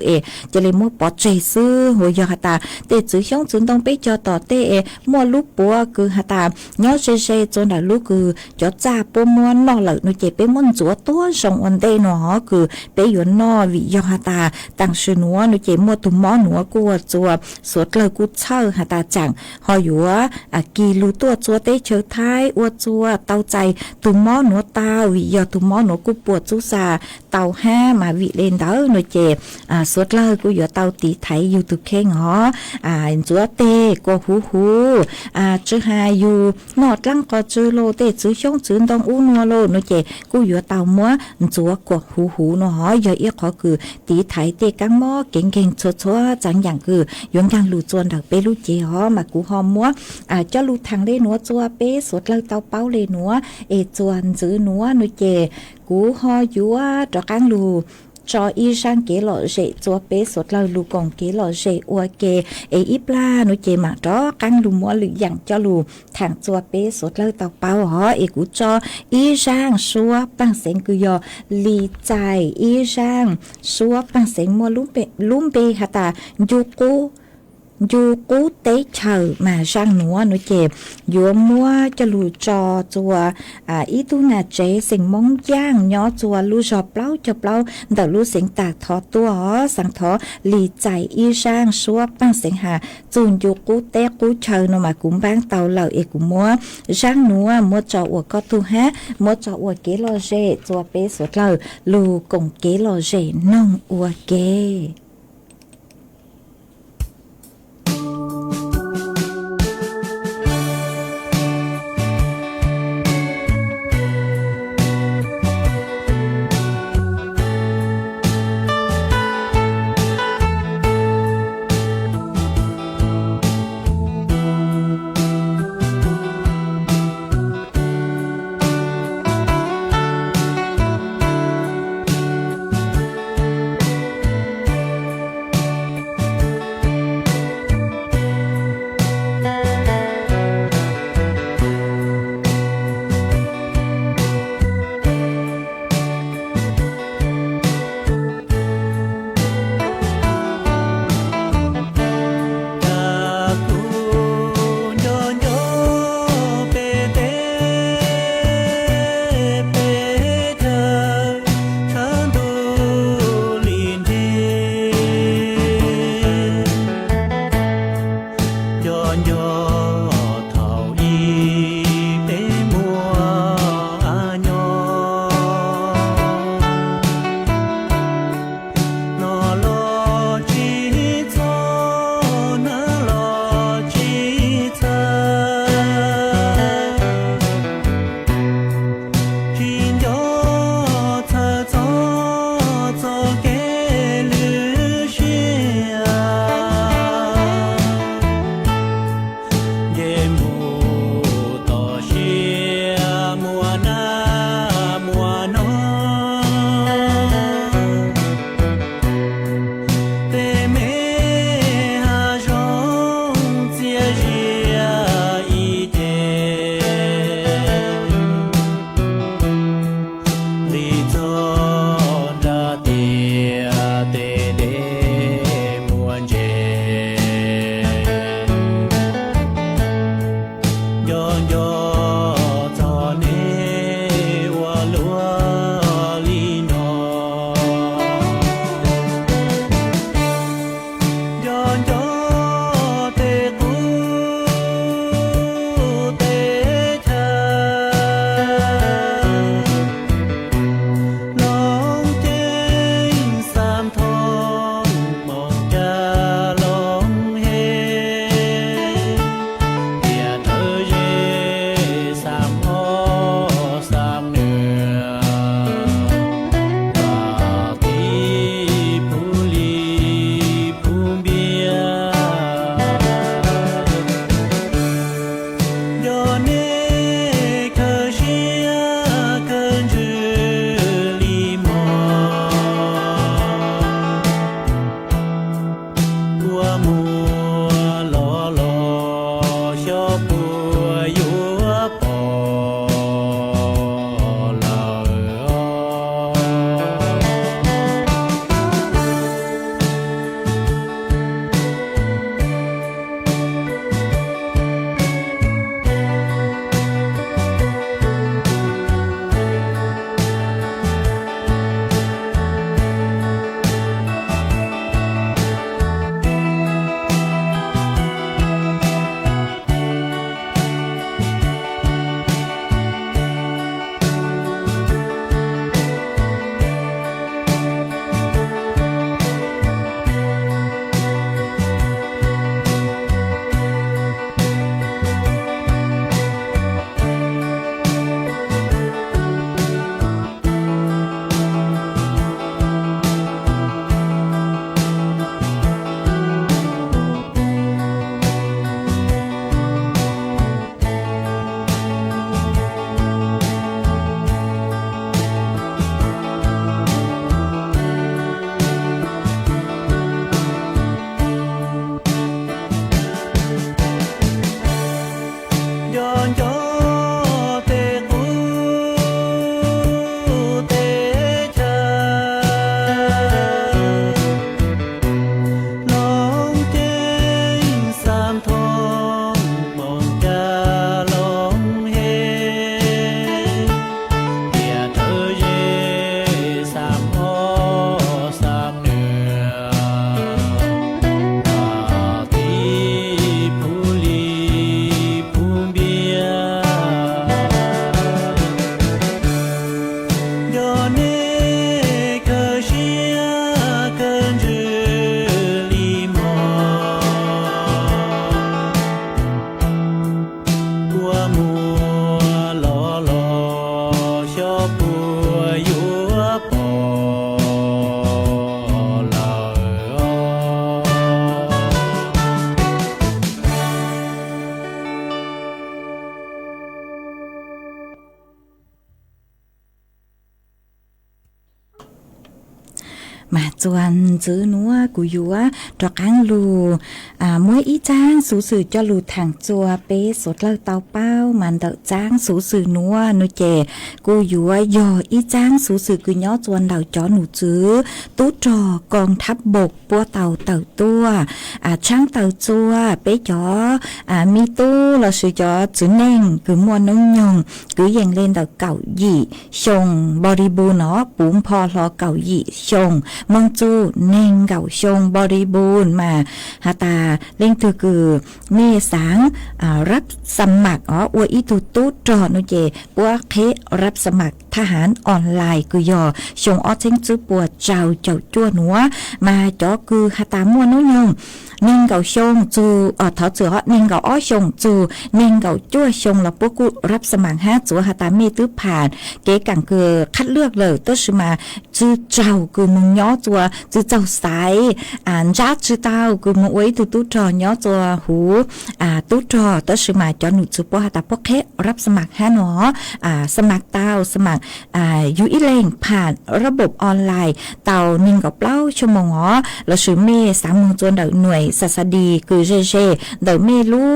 จะเลยมั่วปอเจซื้อหัวยอหตาเตจือชงจุนดงเปจอต่อเตมั่วลูกปัวคือหตาย้อเซจนได้ลูกคือจอจ้าปัวมัวนอเหล่นุเจเปมันจัวตัวส่งวันเดเนาะคือเปยวนนอวิยอหตาตั้งชื่อนัวนุเจมัวตุมอหนัวกัวจัวสวดเลยกูเช่าหตาจังหอยัวกีรูตัวจัวเตเชอท้ายอวจัวเตาใจตุมอหนัวตาวิยอตุมอหนัวกูปวดจุซาเตาห้ามาวิเลนเดอนุเจสวดเลยกูอยู่เตาตีไถอยู่ตุเข่งหอจัวเตกัวหูจือหาอยู่นอดลังก็จือโลเตจือช่องจือตองอู้นัวโลนุเจกูอยู่เตามัวจัวกัวหูเนาะยอเอียขอคือตีไถเตกังหม้อเก่งๆชัวๆจังอย่างคือยงยังลู่จวนดักเปลู่เจฮอมากูฮอมมัวเจ้าลู่ทางได้หนัวจัวเป้สดเลยเตาเป้าเลยหนัวจวนจื้อหนัวนุเจกูฮอยัวจอกังลู่cho y sang kế lọ rễ cho bé sốt lời lù còn kế lọ rễ ua kê ít la nó chê mà đó căng lù mua lử dặn cho lù thẳng cho bé sốt lời tàu bao hó cú cho y sang xua bằng sen cứ yo lì chạy y sang xua bằng sen mua lúm bê hả ta dù cố tế chờ mà sang núa nó chè dù mua cho lù trò chùa ý tu nà chế sinh mong giang nhỏ chùa lù trò cho plau đỡ lù sinh tạc thọ tua sang thọ lì chạy y sang xua bằng sinh hà chùn dù cố tế cố chờ nó mà cũng bán tàu lợi cũng mua sang núa mua trò ua có tu hát mua trò ua kế lo rễ chùa bế sốt lời lù cùng kế lo rễ nông ua kê mà chuan chữ núa của dúa cho cán lù mỗi ý trang số sự cho lù thẳng chùa bé sốt lơ tàu bao màn đợi trang số sự núa nó chè cô dúa dò ý trang số sự cứ nhó chuan đầu chó nụ chữ tú trò con tháp bột bua tàu tàu tua trang tàu chua bé chó mi tu là sự chó chữ neng cứ mua nông nhung cứ dành lên đầu cậu dị sông body bu nó bún pho lo cậu dị sông mong chu neng cậu sông body bu mà hà ta lên từ cứ mê sángรับสมัครอวยอีตูตูจอนุเจปัวเพรับสมัครทหารออนไลน์คือยอชงออเชงจื้อปัวเจ้าจั่วหนัวมาจ่อคือหาตามัวน้อยงนิ่งเก่าชงจูถอดเสือนิ่งเก่าอ้อชงจูนิ่งเก่าจั่วชงแล้วพวกกูรับสมัคร5จั่วหาตามีตื้อผ่านเก๋กังคือคัดเลือกเลยตัวชิมาจื้อเจ้าคือมึงย้อจั่วจื้อเจ้าสายจ้าจื้อเต้าคือมึงไว้ตูจอย้อจั่วหูตูจอตัวชิมาจอหนูจูปัวหาตาพวกแค่รับสมัคร5หนอสมัครเต้าสมัครยูอีเลงผ่านระบบออนไลน์เต่านิ่งกับเล่าชั่วโมงอ๋อแล้วชื่อเมย์3 โมงจนเดหน่วยศาสดีคือเจเจเดเมรู้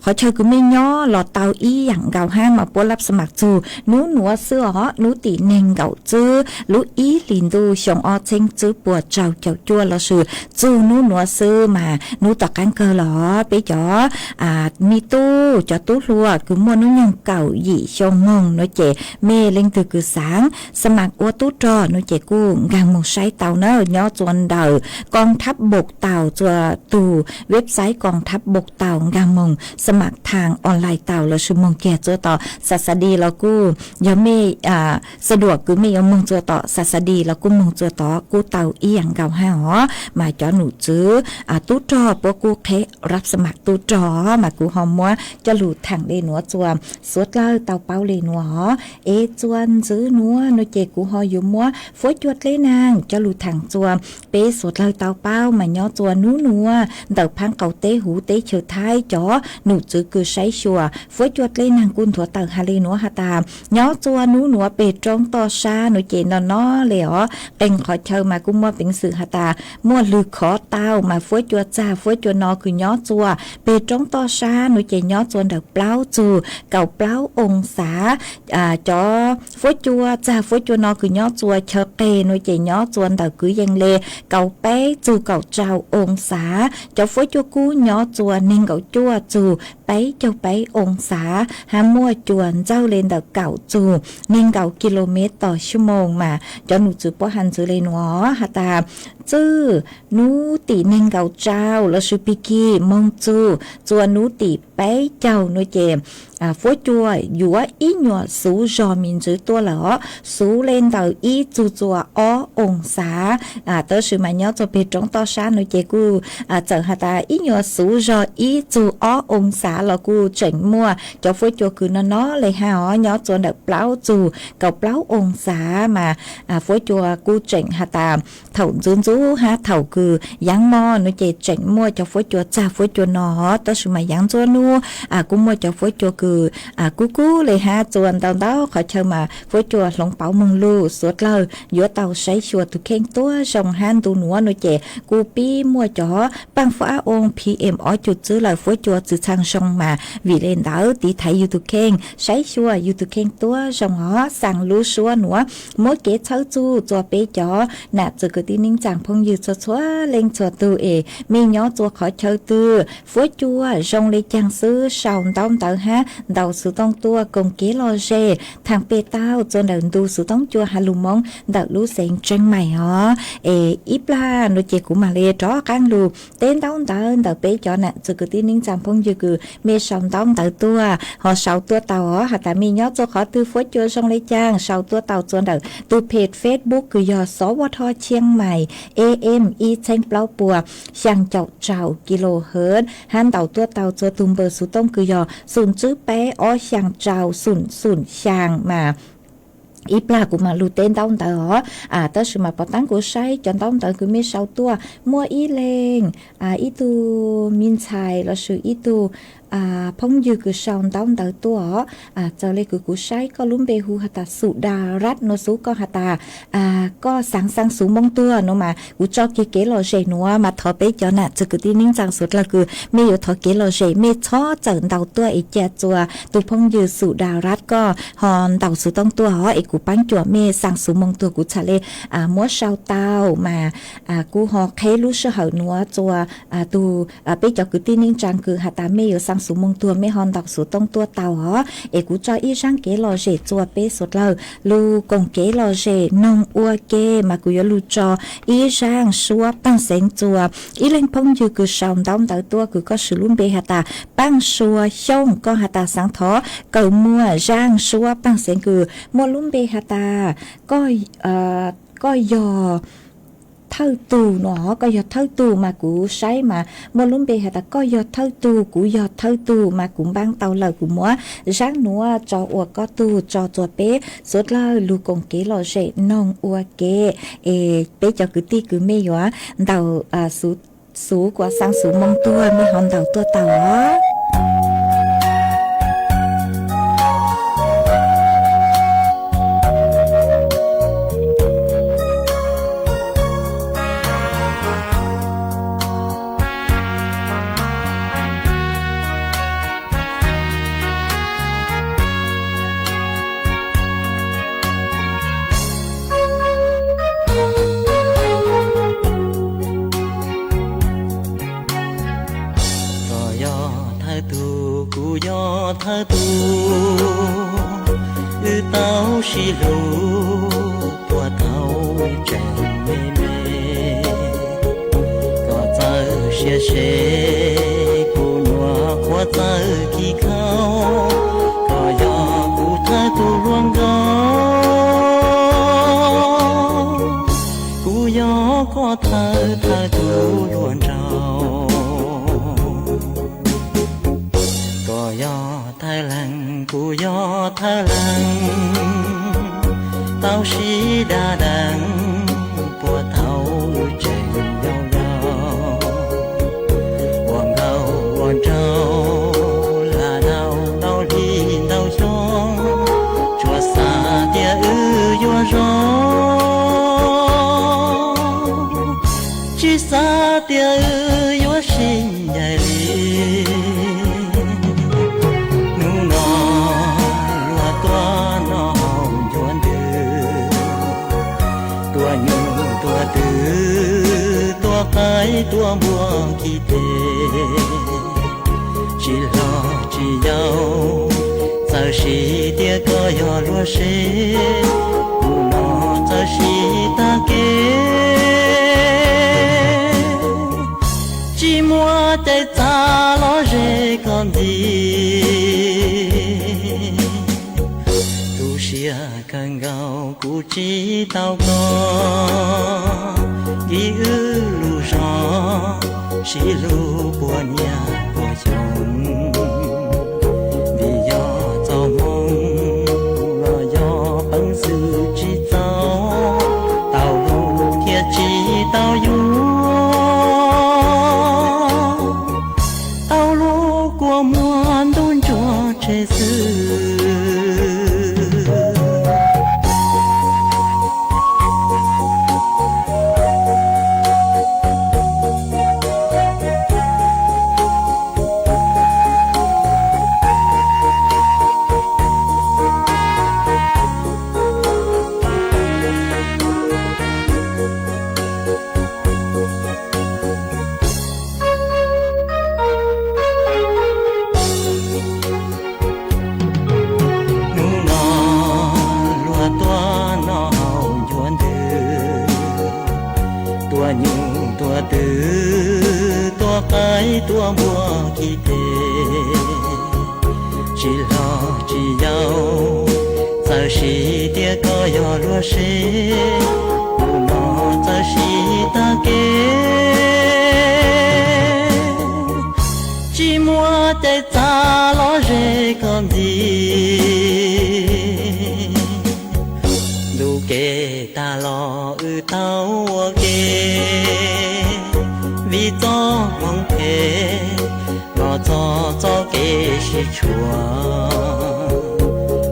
ขอเชิญคือเมย่อหลอดเตาอีอย่างเก่าห้ามมาปรับสมัครจูนู้หนัวเสื้ออ๋อนู้ตีเน่งเก่าจื้อรู้อีลินดูชงออเชงจื้อปวดเจ้าจั่วแล้วชื่อจูนู้หนัวซื้อมานู้ต่อการเกลอไปจ่อมีตู้จ่อตู้รัวคือมัวนู้ยังเก่าหยี่ชงงงน้อยเจเมเล่งคือsáng สมัครอวตู้จอนุเจกูงางมงใช้เต่าเนอย่อจวนเดอกองทัพบกเต่าจัวตูเว็บไซต์กองทัพบกเต่างางมงสมัครทางออนไลน์เต่าเราชั่วโมงแก่จัวต่อศาสดีเรากูยอมไม่สะดวกคือไม่ยอมมงจัวต่อศาสดีเรากูมงจัวต่อกูเต่าอีอย่างเก่าห้าหอมาจ่อหนูจื้อตู้จอปวกูเพรับสมัครตู้จอมากูหอมมัวจะหลุดถังเลนัวจัวสวดเล่าเต่าเป้าเลนัวเอจวนจื้อนัวโนเจกูหออยู่มัวฝอยจวดเลยนางจะหลุดถังจัวเปสดเลยเตาเป้ามาย่อจัวนัวเดาพังเก่าเตหูเตเชือท้ายจ่อหนูจื้อคือใช้ชัวฝอยจวดเลยนางกุนถั่วเต่าฮาเลนัวฮาตามย่อจัวนัวเปตรงต่อชาโนเจนอนอเลยอ๋อเป็นขอเชิญมากูมัวเป็นสื่อฮาตามัวลือขอเต้ามาฝอยจวดจ้าฝอยจวดนอคือย่อจัวเปตรงต่อชาโนเจย่อจัวเดาเปล่าจูเก่าเปล่าองศาจ่อฝอยจัวจ้าฝอยจัวนอคือย้อจัวเชเปโนเจย้อจวนแต่คือยังเลเก่าเป้จูเก่าเจ้าองศาเจ้าฝอยจัวกูย้อจัวนิ่งเก่าจัวจูเป้เจ้าเป้องศาห้ามมั่วจวนเจ้าเลนแต่เก่าจูนิ่งเก่ากิโลเมตรต่อชั่วโมงมาเจ้าหนูจูป้อหันจูเลนวอฮาตาจื้อนูตีนิ่งเก่าเจ้าแล้วชูปิกีมงจูจวนนูตีเป้เจ้าโนเจฝอยจัวอยู่ว่าอีหนัวสูจอมินจื้อตัวเหรอสูเลนแต่อีจูจัวอ้อองศาเตอชื่อมันย้อจะเป็นจงต่อชาโนเจกูเจอหาตาอีหนัวสูจออีจูอ้อองศาเรากูเจ๋งมัวจะฝอยจัวคือน้อเลยฮะอ๋อย้อจนเด็กเปล่าจูกับเปล่าองศามาฝอยจัวกูเจ๋งหาตาเถ่าจื้อจูฮะเถ่าคือยังมอโนเจเจ๋งมัวจะฝอยจัวจ้าฝอยจัวน้อเตอชื่อมันยังจัวนัวกูมัวจะฝอยจัวคือกูเลยฮะจวนเต่าขอเชิญมาฝอยจัวหลงเป๋ามึงลู่สวดเลยยัวเต่าใช้ชัวตุเข่งตัวชงฮันตูหนัวโนเจกูปีมัวจ๋อปังฟ้าองพีเอ็มอ้อจุดซื้อเลยฝอยจัวจืดทางชงมาวิเลนเต่าตีไทยยูตุเข่งใช้ชัวยูตุเข่งตัวชงอ๋อสั่งลู่ชัวหนัวมัวเกเช่าจูจัวเป๊จ๋อหน้าจืดกตีนิ่งจังพงยืดชัวเล็งชัวตูมีย้อจัวขอเชิญตัวฝอยจัวชงเลยจังซื้อชาวต้อมเต่าฮะเดาสุต้องตัวกงเกลอเจทางเปต้าจนเดินดูสุต้องจัวฮาลุมงเดาลูเซงจังใหม่อ๋ออีปลาโนเจกุมาเลจ้อกังลูเต้นต้องเดินเดาเป๊จ่อน่ะจะคือที่นิ่งจำพงยืคือเมชาวต้องเดาตัวหอชาวตัวเต่าอ๋อหาแต่มีย้อจะขอตือฝอยจัวชงเลยจ้างชาวตัวเต่าจนเดินตูเพจเฟซบุ๊กคือยอสวทเชียงใหม่ AM อีเชงเปล่าปัวช่างเจ้ากิโลเฮิรตซ์ฮันเต่าตัวเต่าจะตุมเบอร์สุต้องคือยอศูนย์จื้อเป๊อ้อช่างเจ้าศูนย์ช่างมาอีปลากูมาลูเต้นต้องเต๋อแต่สมัยปตั้งกูใช้จนต้องเต๋อคือมีเสาตัวมัวอีเลงอีตูมินชัยแล้วชื่ออีตู phong dư cứ sòng tông tới tua cho lên cứ cú sai có lúm bê hu hata sụ đà rát nó số có hata có sáng xuống mong tua nó mà cú cho kế lò dễ nó mà thọ bé cho nè cho cứ tin ninh rằng suốt là cứ mê yêu thọ kế lò dễ mê cho chẩn đầu tua ấy chè chùa tu phong dư sụ đà rát có hòn đầu số tông tua họ ấy cú bánh chùa mê sáng xuống mong tua cú trả lê múa sao tao mà cú họ khé lú sơ hở nó chùa tu bé cho cứ tin ninh rằng cứ hata mê yêu sáng xuống mong tua mê hòn đầu số tông tua tàu họ ấy cú cho ý sang kế lò dễ chùa bé suốt là lu cùng kế lò dễ nông ua kê mà cú lu cho ý sang xua băng sen chùa ý lên phong dư cứ sòng đóng tới tua cứ có sự luôn bê hata băng xua xong có hata sáng thó cầu mua rang xua băng sen cứ mua luôn bê hata coi giò thâu tù nó coi giọt thâu tù mà cú say mà mua lúm bê hạt coi giọt thâu tù cú giọt thâu tù mà cũng băng tàu lời cú múa ráng núa cho ua có tù cho chùa bé suốt là lu cùng kế lò rễ nông ua kê bé cho cứ ti cứ mê hóa đầu sú của sang sú mong tua mê hòn đầu tua tàu á thơ tu tao xì lù của tao chẳng mê mê có tao xia xê của nhòa của tao kỳ khao có gió của thơ tu luôn gó của gió có thơ tu luôn trao có gió thái lăng của gió thái lăng tao xí đa đằng của tao chạy nhau nhau hoàng đầu hoàng trâu là đau đi đau cho chùa xa tia vua gió chỉ xa tia vua sinh dài đi tua buông kỳ tê chỉ lo chỉ nhau giờ chỉ tia có gió lúa xế u nó giờ chỉ ta kê chỉ mua tay ta lo dễ còn gì tu xia càng gạo cú chỉ tao có ký ức lu gió chỉ lu của nhà của chồng vì gió gió mong là gió băng sự chỉ tao tao lu thiệt chỉ tao tao lu của muôn đôn cho chế sự tua mua kỳ tê chỉ lo chỉ nhau giờ chỉ tia có gió lúa xế u nó giờ chỉ ta kê chỉ mua tay ta lo dễ còn gì đủ kê ta lo tao kê vì gió mong thế lo cho kê 窗，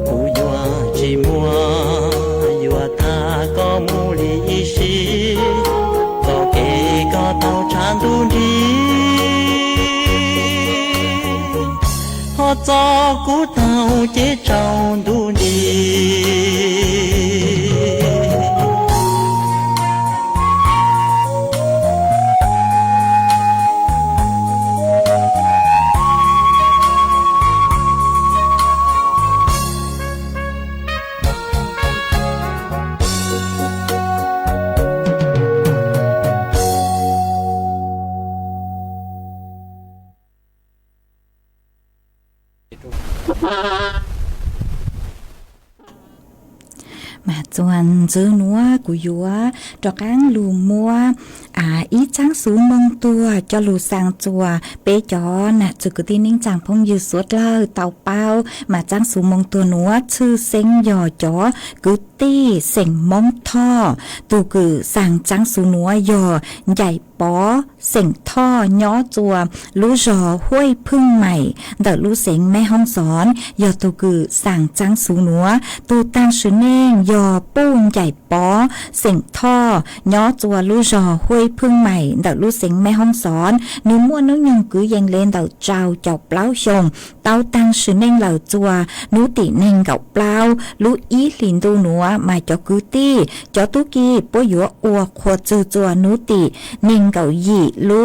不愿寂寞，愿他个木里时，个给个到长途里，我照顾到这长途里。mà chuan chữ núa của yúa cho cán lù mua ý trắng sú mông tua cho lù sang chùa bé chó nè chữ cứ tin ninh chẳng phong như suốt lơ tàu bao mà trắng sú mông tua núa chư sinh giò chó cứ ti sỉnh mông tho tu cứ sang trắng sú núa giò dạy bó sỉnh tho nhỏ chùa lú giò huôiพึ่งใหม่เดอลูเสงแม่ห้องสอนยอตูกือสั่งจังสูนัวตูตังชื่อเน่งยอปูนใหญ่ปอเสงท่อย่อจัวลูจอห้วยพึ่งใหม่เดอลูเสงแม่ห้องสอนนิ้วม้วนนิ้วยงกือยังเล่นเดอเจ้าเจ้าเปล่าชงเต้าตังชื่อเน่งเหล่าจัวนู้ติเน่งเก่าเปล่าลูอีหลินตูนัวมาจอกือตี้จอตุกีปยัวอัวขวดจือจัวนู้ติเน่งเก่าหยี่ลู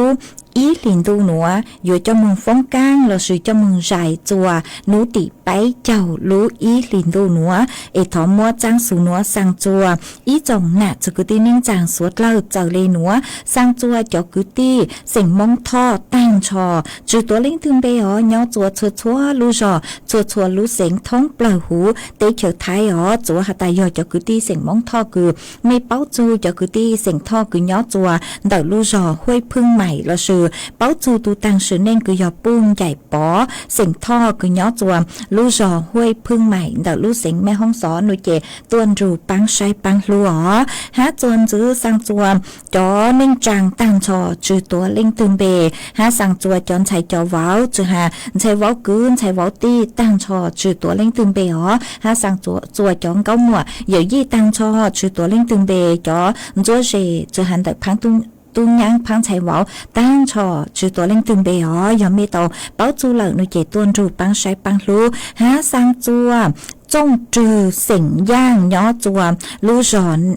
ý liền tu nữa vừa cho mừng phong can là sự cho mừng dài chùa nú tị bái chầu lú ý liền tu nữa để thọ mua trang số nữa sang chùa ý chồng nè cho cứ tin ninh chàng suốt lâu chờ lên nữa sang chùa cho cứ ti sỉnh mong tho tăng trò trừตัวlinh thương bê ó nhỏ chùa chùa chùa lú rò chùa chùa lú sỉnh thông bờ hú để chờ thái ó chùa hà tài cho cứ ti sỉnh mong tho cứ mê báo chu cho cứ ti sỉnh tho cứ nhỏ chùa đợi lú rò huôiพึ่งใหม่là sự báo chu tu tăng sự nên cứ dò buông chạy bỏ sỉnh tho cứ nhỏ chùa lú rò huôiพึ่งใหม่đợi lú sỉnh mẹ hong xó nuôi chè tuôn rù băng say băng lú ó há tuôn giữ sang chùa cho ninh tràng tăng trò trừตัวlinh tương bề há sang chùa chọn chạy cho vào trừ hà chạy vào cứ chạy vào ti tăng trò trừตัวlinh tương bề ó há sang chùa chọn câu mùa giờ gì tăng trò trừตัวlinh tương bề cho chúa gì trừ hàn đợi phán tung tu nhang phang chạy vào tăng trò trừตัวlinh tương bề ó giờ mê tàu báo chu lợn nuôi chè tuôn rù băng say băng lú há sang chùa trong trừ sỉnh giang nhỏ chùa lú giòn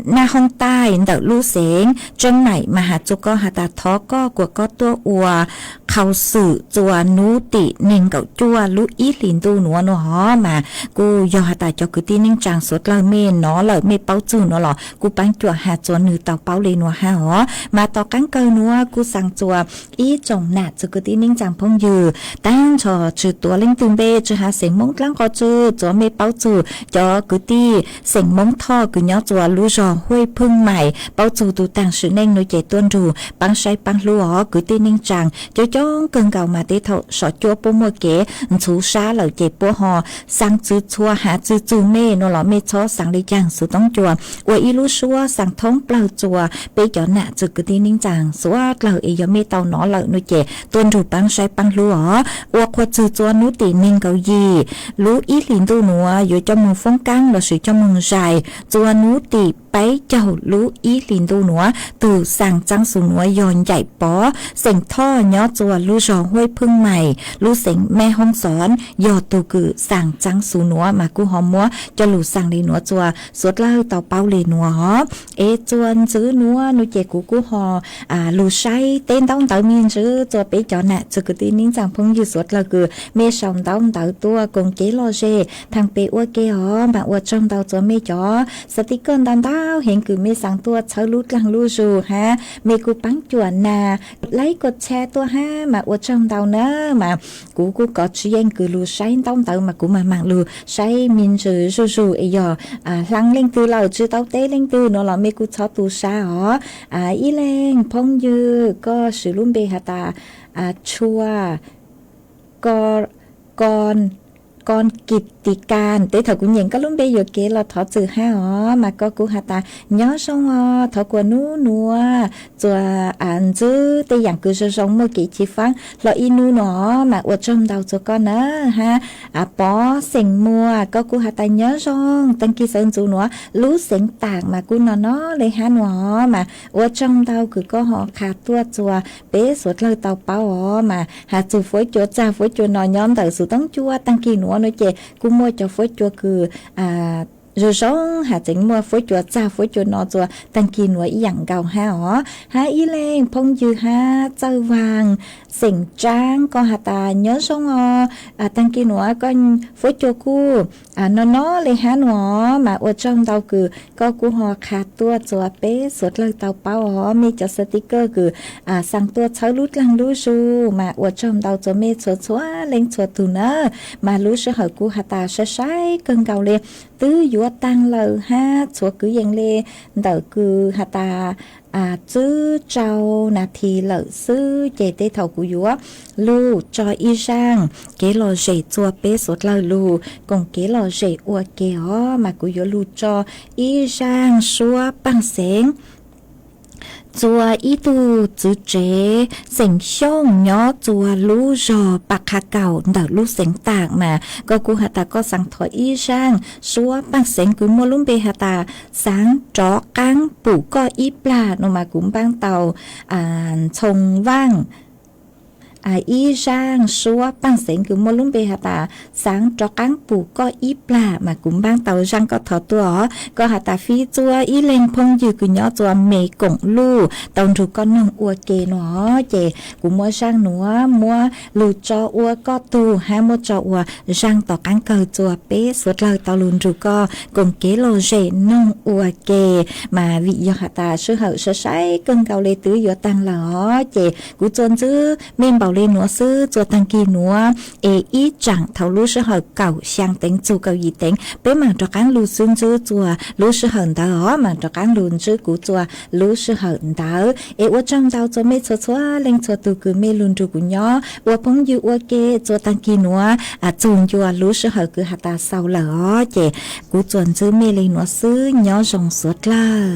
na hong tai đỡ lú sỉnh chân này mà hạt chú có hạt tà thó có của có tua ua khâu sử chùa nú tị nên cậu chua lú ít liền tu nữa nó hó mà cô do hạt tà cho cứ tin nên chàng suốt lời mê nó lời mê bao chư nó lọ cô bán chùa hạt chùa nữ tàu bao lên nó ha hó mà tàu cắn cơ nữa cô sang chùa ít chồng nạt cho cứ tin nên chàng phong dừ tăng trò trừตัวlinh tương bê trừ hạt sỉnh mông lăng có chư chùa mê bao chư cho cứ ti sỉnh mông tho cứ nhỏ chùa lú rò huôiพึ่งใหม่bao chư tu tăng sự nên nuôi chạy tuôn rù băng say băng lú ó cứ tin nên chàng cho cơn gạo mà tế thọ sọ chua bố mua kế chú xa lời chạy bố hò sang chư chua hạ chư chư mê nó lọ mê chó sang đi chàng sự tông chùa ua y lú xua sang thống blau chùa bê cho nạ chư cứ tin nên chàng xua lời y do mê tàu nó lợi nuôi chạy tuôn rù băng say băng lú ó ua khoa chư chua nú tỉ nên cầu gì lú ít liền tu nùa dù cho mừng phong căng là sự cho mừng dài chùa nú tỉ bấy chầu lú ý liền tu nữa từ sang trắng xuống núi giòn chạy bó sỉnh tho nhỏ chùa lú rò huôiพึ่งใหม่lú sỉnh mẹ hong xón giò tu cử sang trắng xuống núi mà cô hòm múa cho lú sang đi núi chùa suốt lao tàu bao lì núi hó ê chuan chữ núi núi chè của cô hò lú say tên tông tàu miên chữ chùa bé cho nè chữ cứ tin nín chẳng phong như suốt lao cử mẹ sòng tông tàu tua cùng chế lo dê thằng bé ua kê hó mà ua trong tàu chùa mẹ chó sticker đàn tao hiện cử mê sangตัวเช้าลุดลังลูจูฮะเมกูปังจวนนาไลค์กดแชร์ตัวฮะมาอวดช่องเตาเนอะมากูก็ชี้ยังคือลูใช้ต้องเตามากูมามั่งลูใช้มินจือจูไอยลังเล่งตือเราจือเตาเต้เล่งตือเนาะเราเมกูชอบตูซาอ๋ออีแรงพงยือก็สือลุ่มเบฮตาชัวกอน กรกิจการเตถกุญยังก็ลุ่มเบยเกเราถอจือห้าอ๋อมาก็กูหาตาย้อซงอ๋อถอกว่านู้นัวจัวอ่านจื้อแต่อย่างคือจะซงเมื่อกี้ที่ฟังเราอีนูหนอมาอวดจมดาวจัวก็นะฮะปอเสียงมัวก็กูหาตาย้อซงตั้งกี่เซิงจูหนัวรู้เสียงต่างมากูนอนเลยฮะหนอมาอวดจมดาวคือก็หอขาตัวจัวเป๊ะสวดเลยเตาเป้าอ๋อมาหาจูฝอยจัวจ้าฝอยจัวนอนย้อมแต่สุต้องจัวตั้งกี่หนัวน้อยเจกูมัวจะฝอยจัวคือrồi sống hà chính mua phối chuột cha phối chuột nọ chuột tăng kỳ nuôi dạng gạo ha ó ha y lên phong dư ha châu vàng sỉnh trang con hà ta nhớ sống tăng kỳ nuôi con phối chuột cu nó lên ha nó mà ở trong tàu cứ có cu họ khát tua chuột bé suốt lời tàu bao ó mi cho sticker cứ sang tua cháu lút lăng lút su mà ở trong tàu chuột mê chuột chuột lên chuột tù nơ mà lút sẽ hỏi cu hà ta sẽ sai cơn gạo lên tứ dúa tăng lờ ha chúa cứ dành lê đỡ cứ hà ta chữ trâu nà thì lỡ sư chế tê thầu của dúa lu cho y sang kế lò rể chua bế sốt lờ lu còn kế lò rể ua kéo mà của dúa lu cho y sang xua bằng sáng chùa ý tu chữ chế sành xong nhỏ chùa lú rò bạc hà cầu đỡ lú sành tạng mà có cụ hà ta có sáng thổi y sang xua bạc sành cứ mua lúng bê hà ta sáng chó căng bủ có y pla nó mà cũng băng tàu chồng vang y sang xua băng sành cứ mua lúng bê hà ta sáng chó căng bủ có y pla mà cũng băng tàu răng có thọ tua có hà ta phi chua y lên phong dư cứ nhỏ chùa mê cổng lu tàu rù con nông ua kê nó chè cũng mua sang nữa mua lù cho ua có tu hay mua cho ua răng tỏ căng cờ chùa bé suốt lời tàu lùn rù co cùng kế lô rể nông ua kê mà vị do hà ta sư hậu sơ sái cân cao lê tứ do tăng lỏ chè cũng chôn chứ men bảo lên nữa sư chùa tăng kỳ nữa ý chẳng thầu lú sư hậu cầu sang tính chùa cầu gì tính bé mà cho cán lù xương chứ chùa lú sư hậu đó mà cho cán lùn chứ của chùa lú sư hậu đó ở trong tàu cho mấy số lên cho từ cứ mấy luôn rồi của nhỏ ở phong dư ở kia cho tăng kỳ nữa chôn cho lúa sữa hở cứ hạt ta sau lỡ chị của chôn chứ mấy lên nữa xứ nhỏ rồng suốt là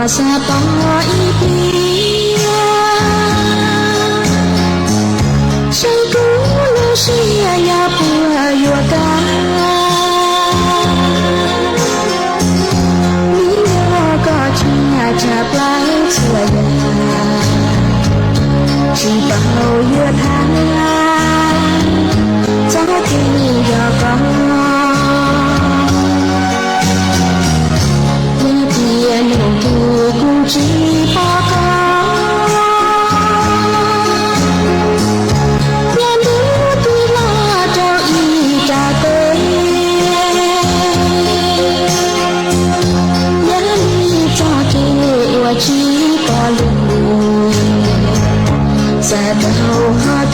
sa pa ipia sang ku lo sia ya pu yo ka mi yo ka chi cha plai chua ya chi pa yo tha cha ti yo ka chỉ ba ca nhà nước tuy là cho y trả tới nhà đi cho kêu chỉ có lùng sẽ đầu hoa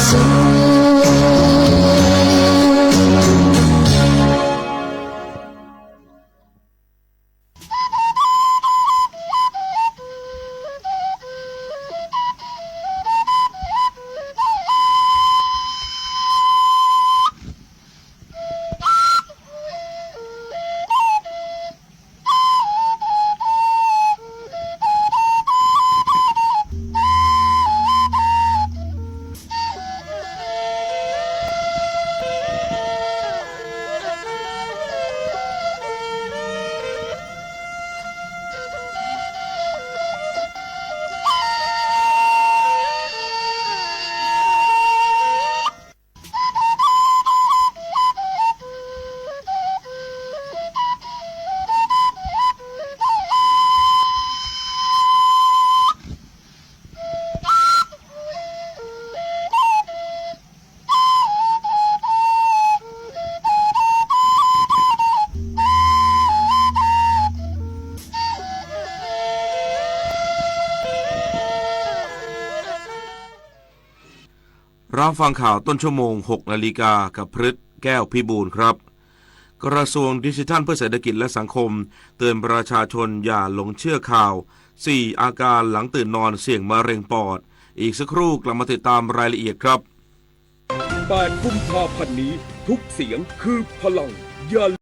สุรับฟังข่าวต้นชั่วโมง 6 นาฬิกากับพฤทธิ์แก้วพิบูลครับกระทรวงดิจิทัลเพื่อเศรษฐกิจและสังคมเตือนประชาชนอย่าหลงเชื่อข่าว 4 อาการหลังตื่นนอนเสี่ยงมะเร็งปอดอีกสักครู่กลับมาติดตามรายละเอียดครับ 8 กุมภาพันธ์นี้ทุกเสียงคือพลังอย่า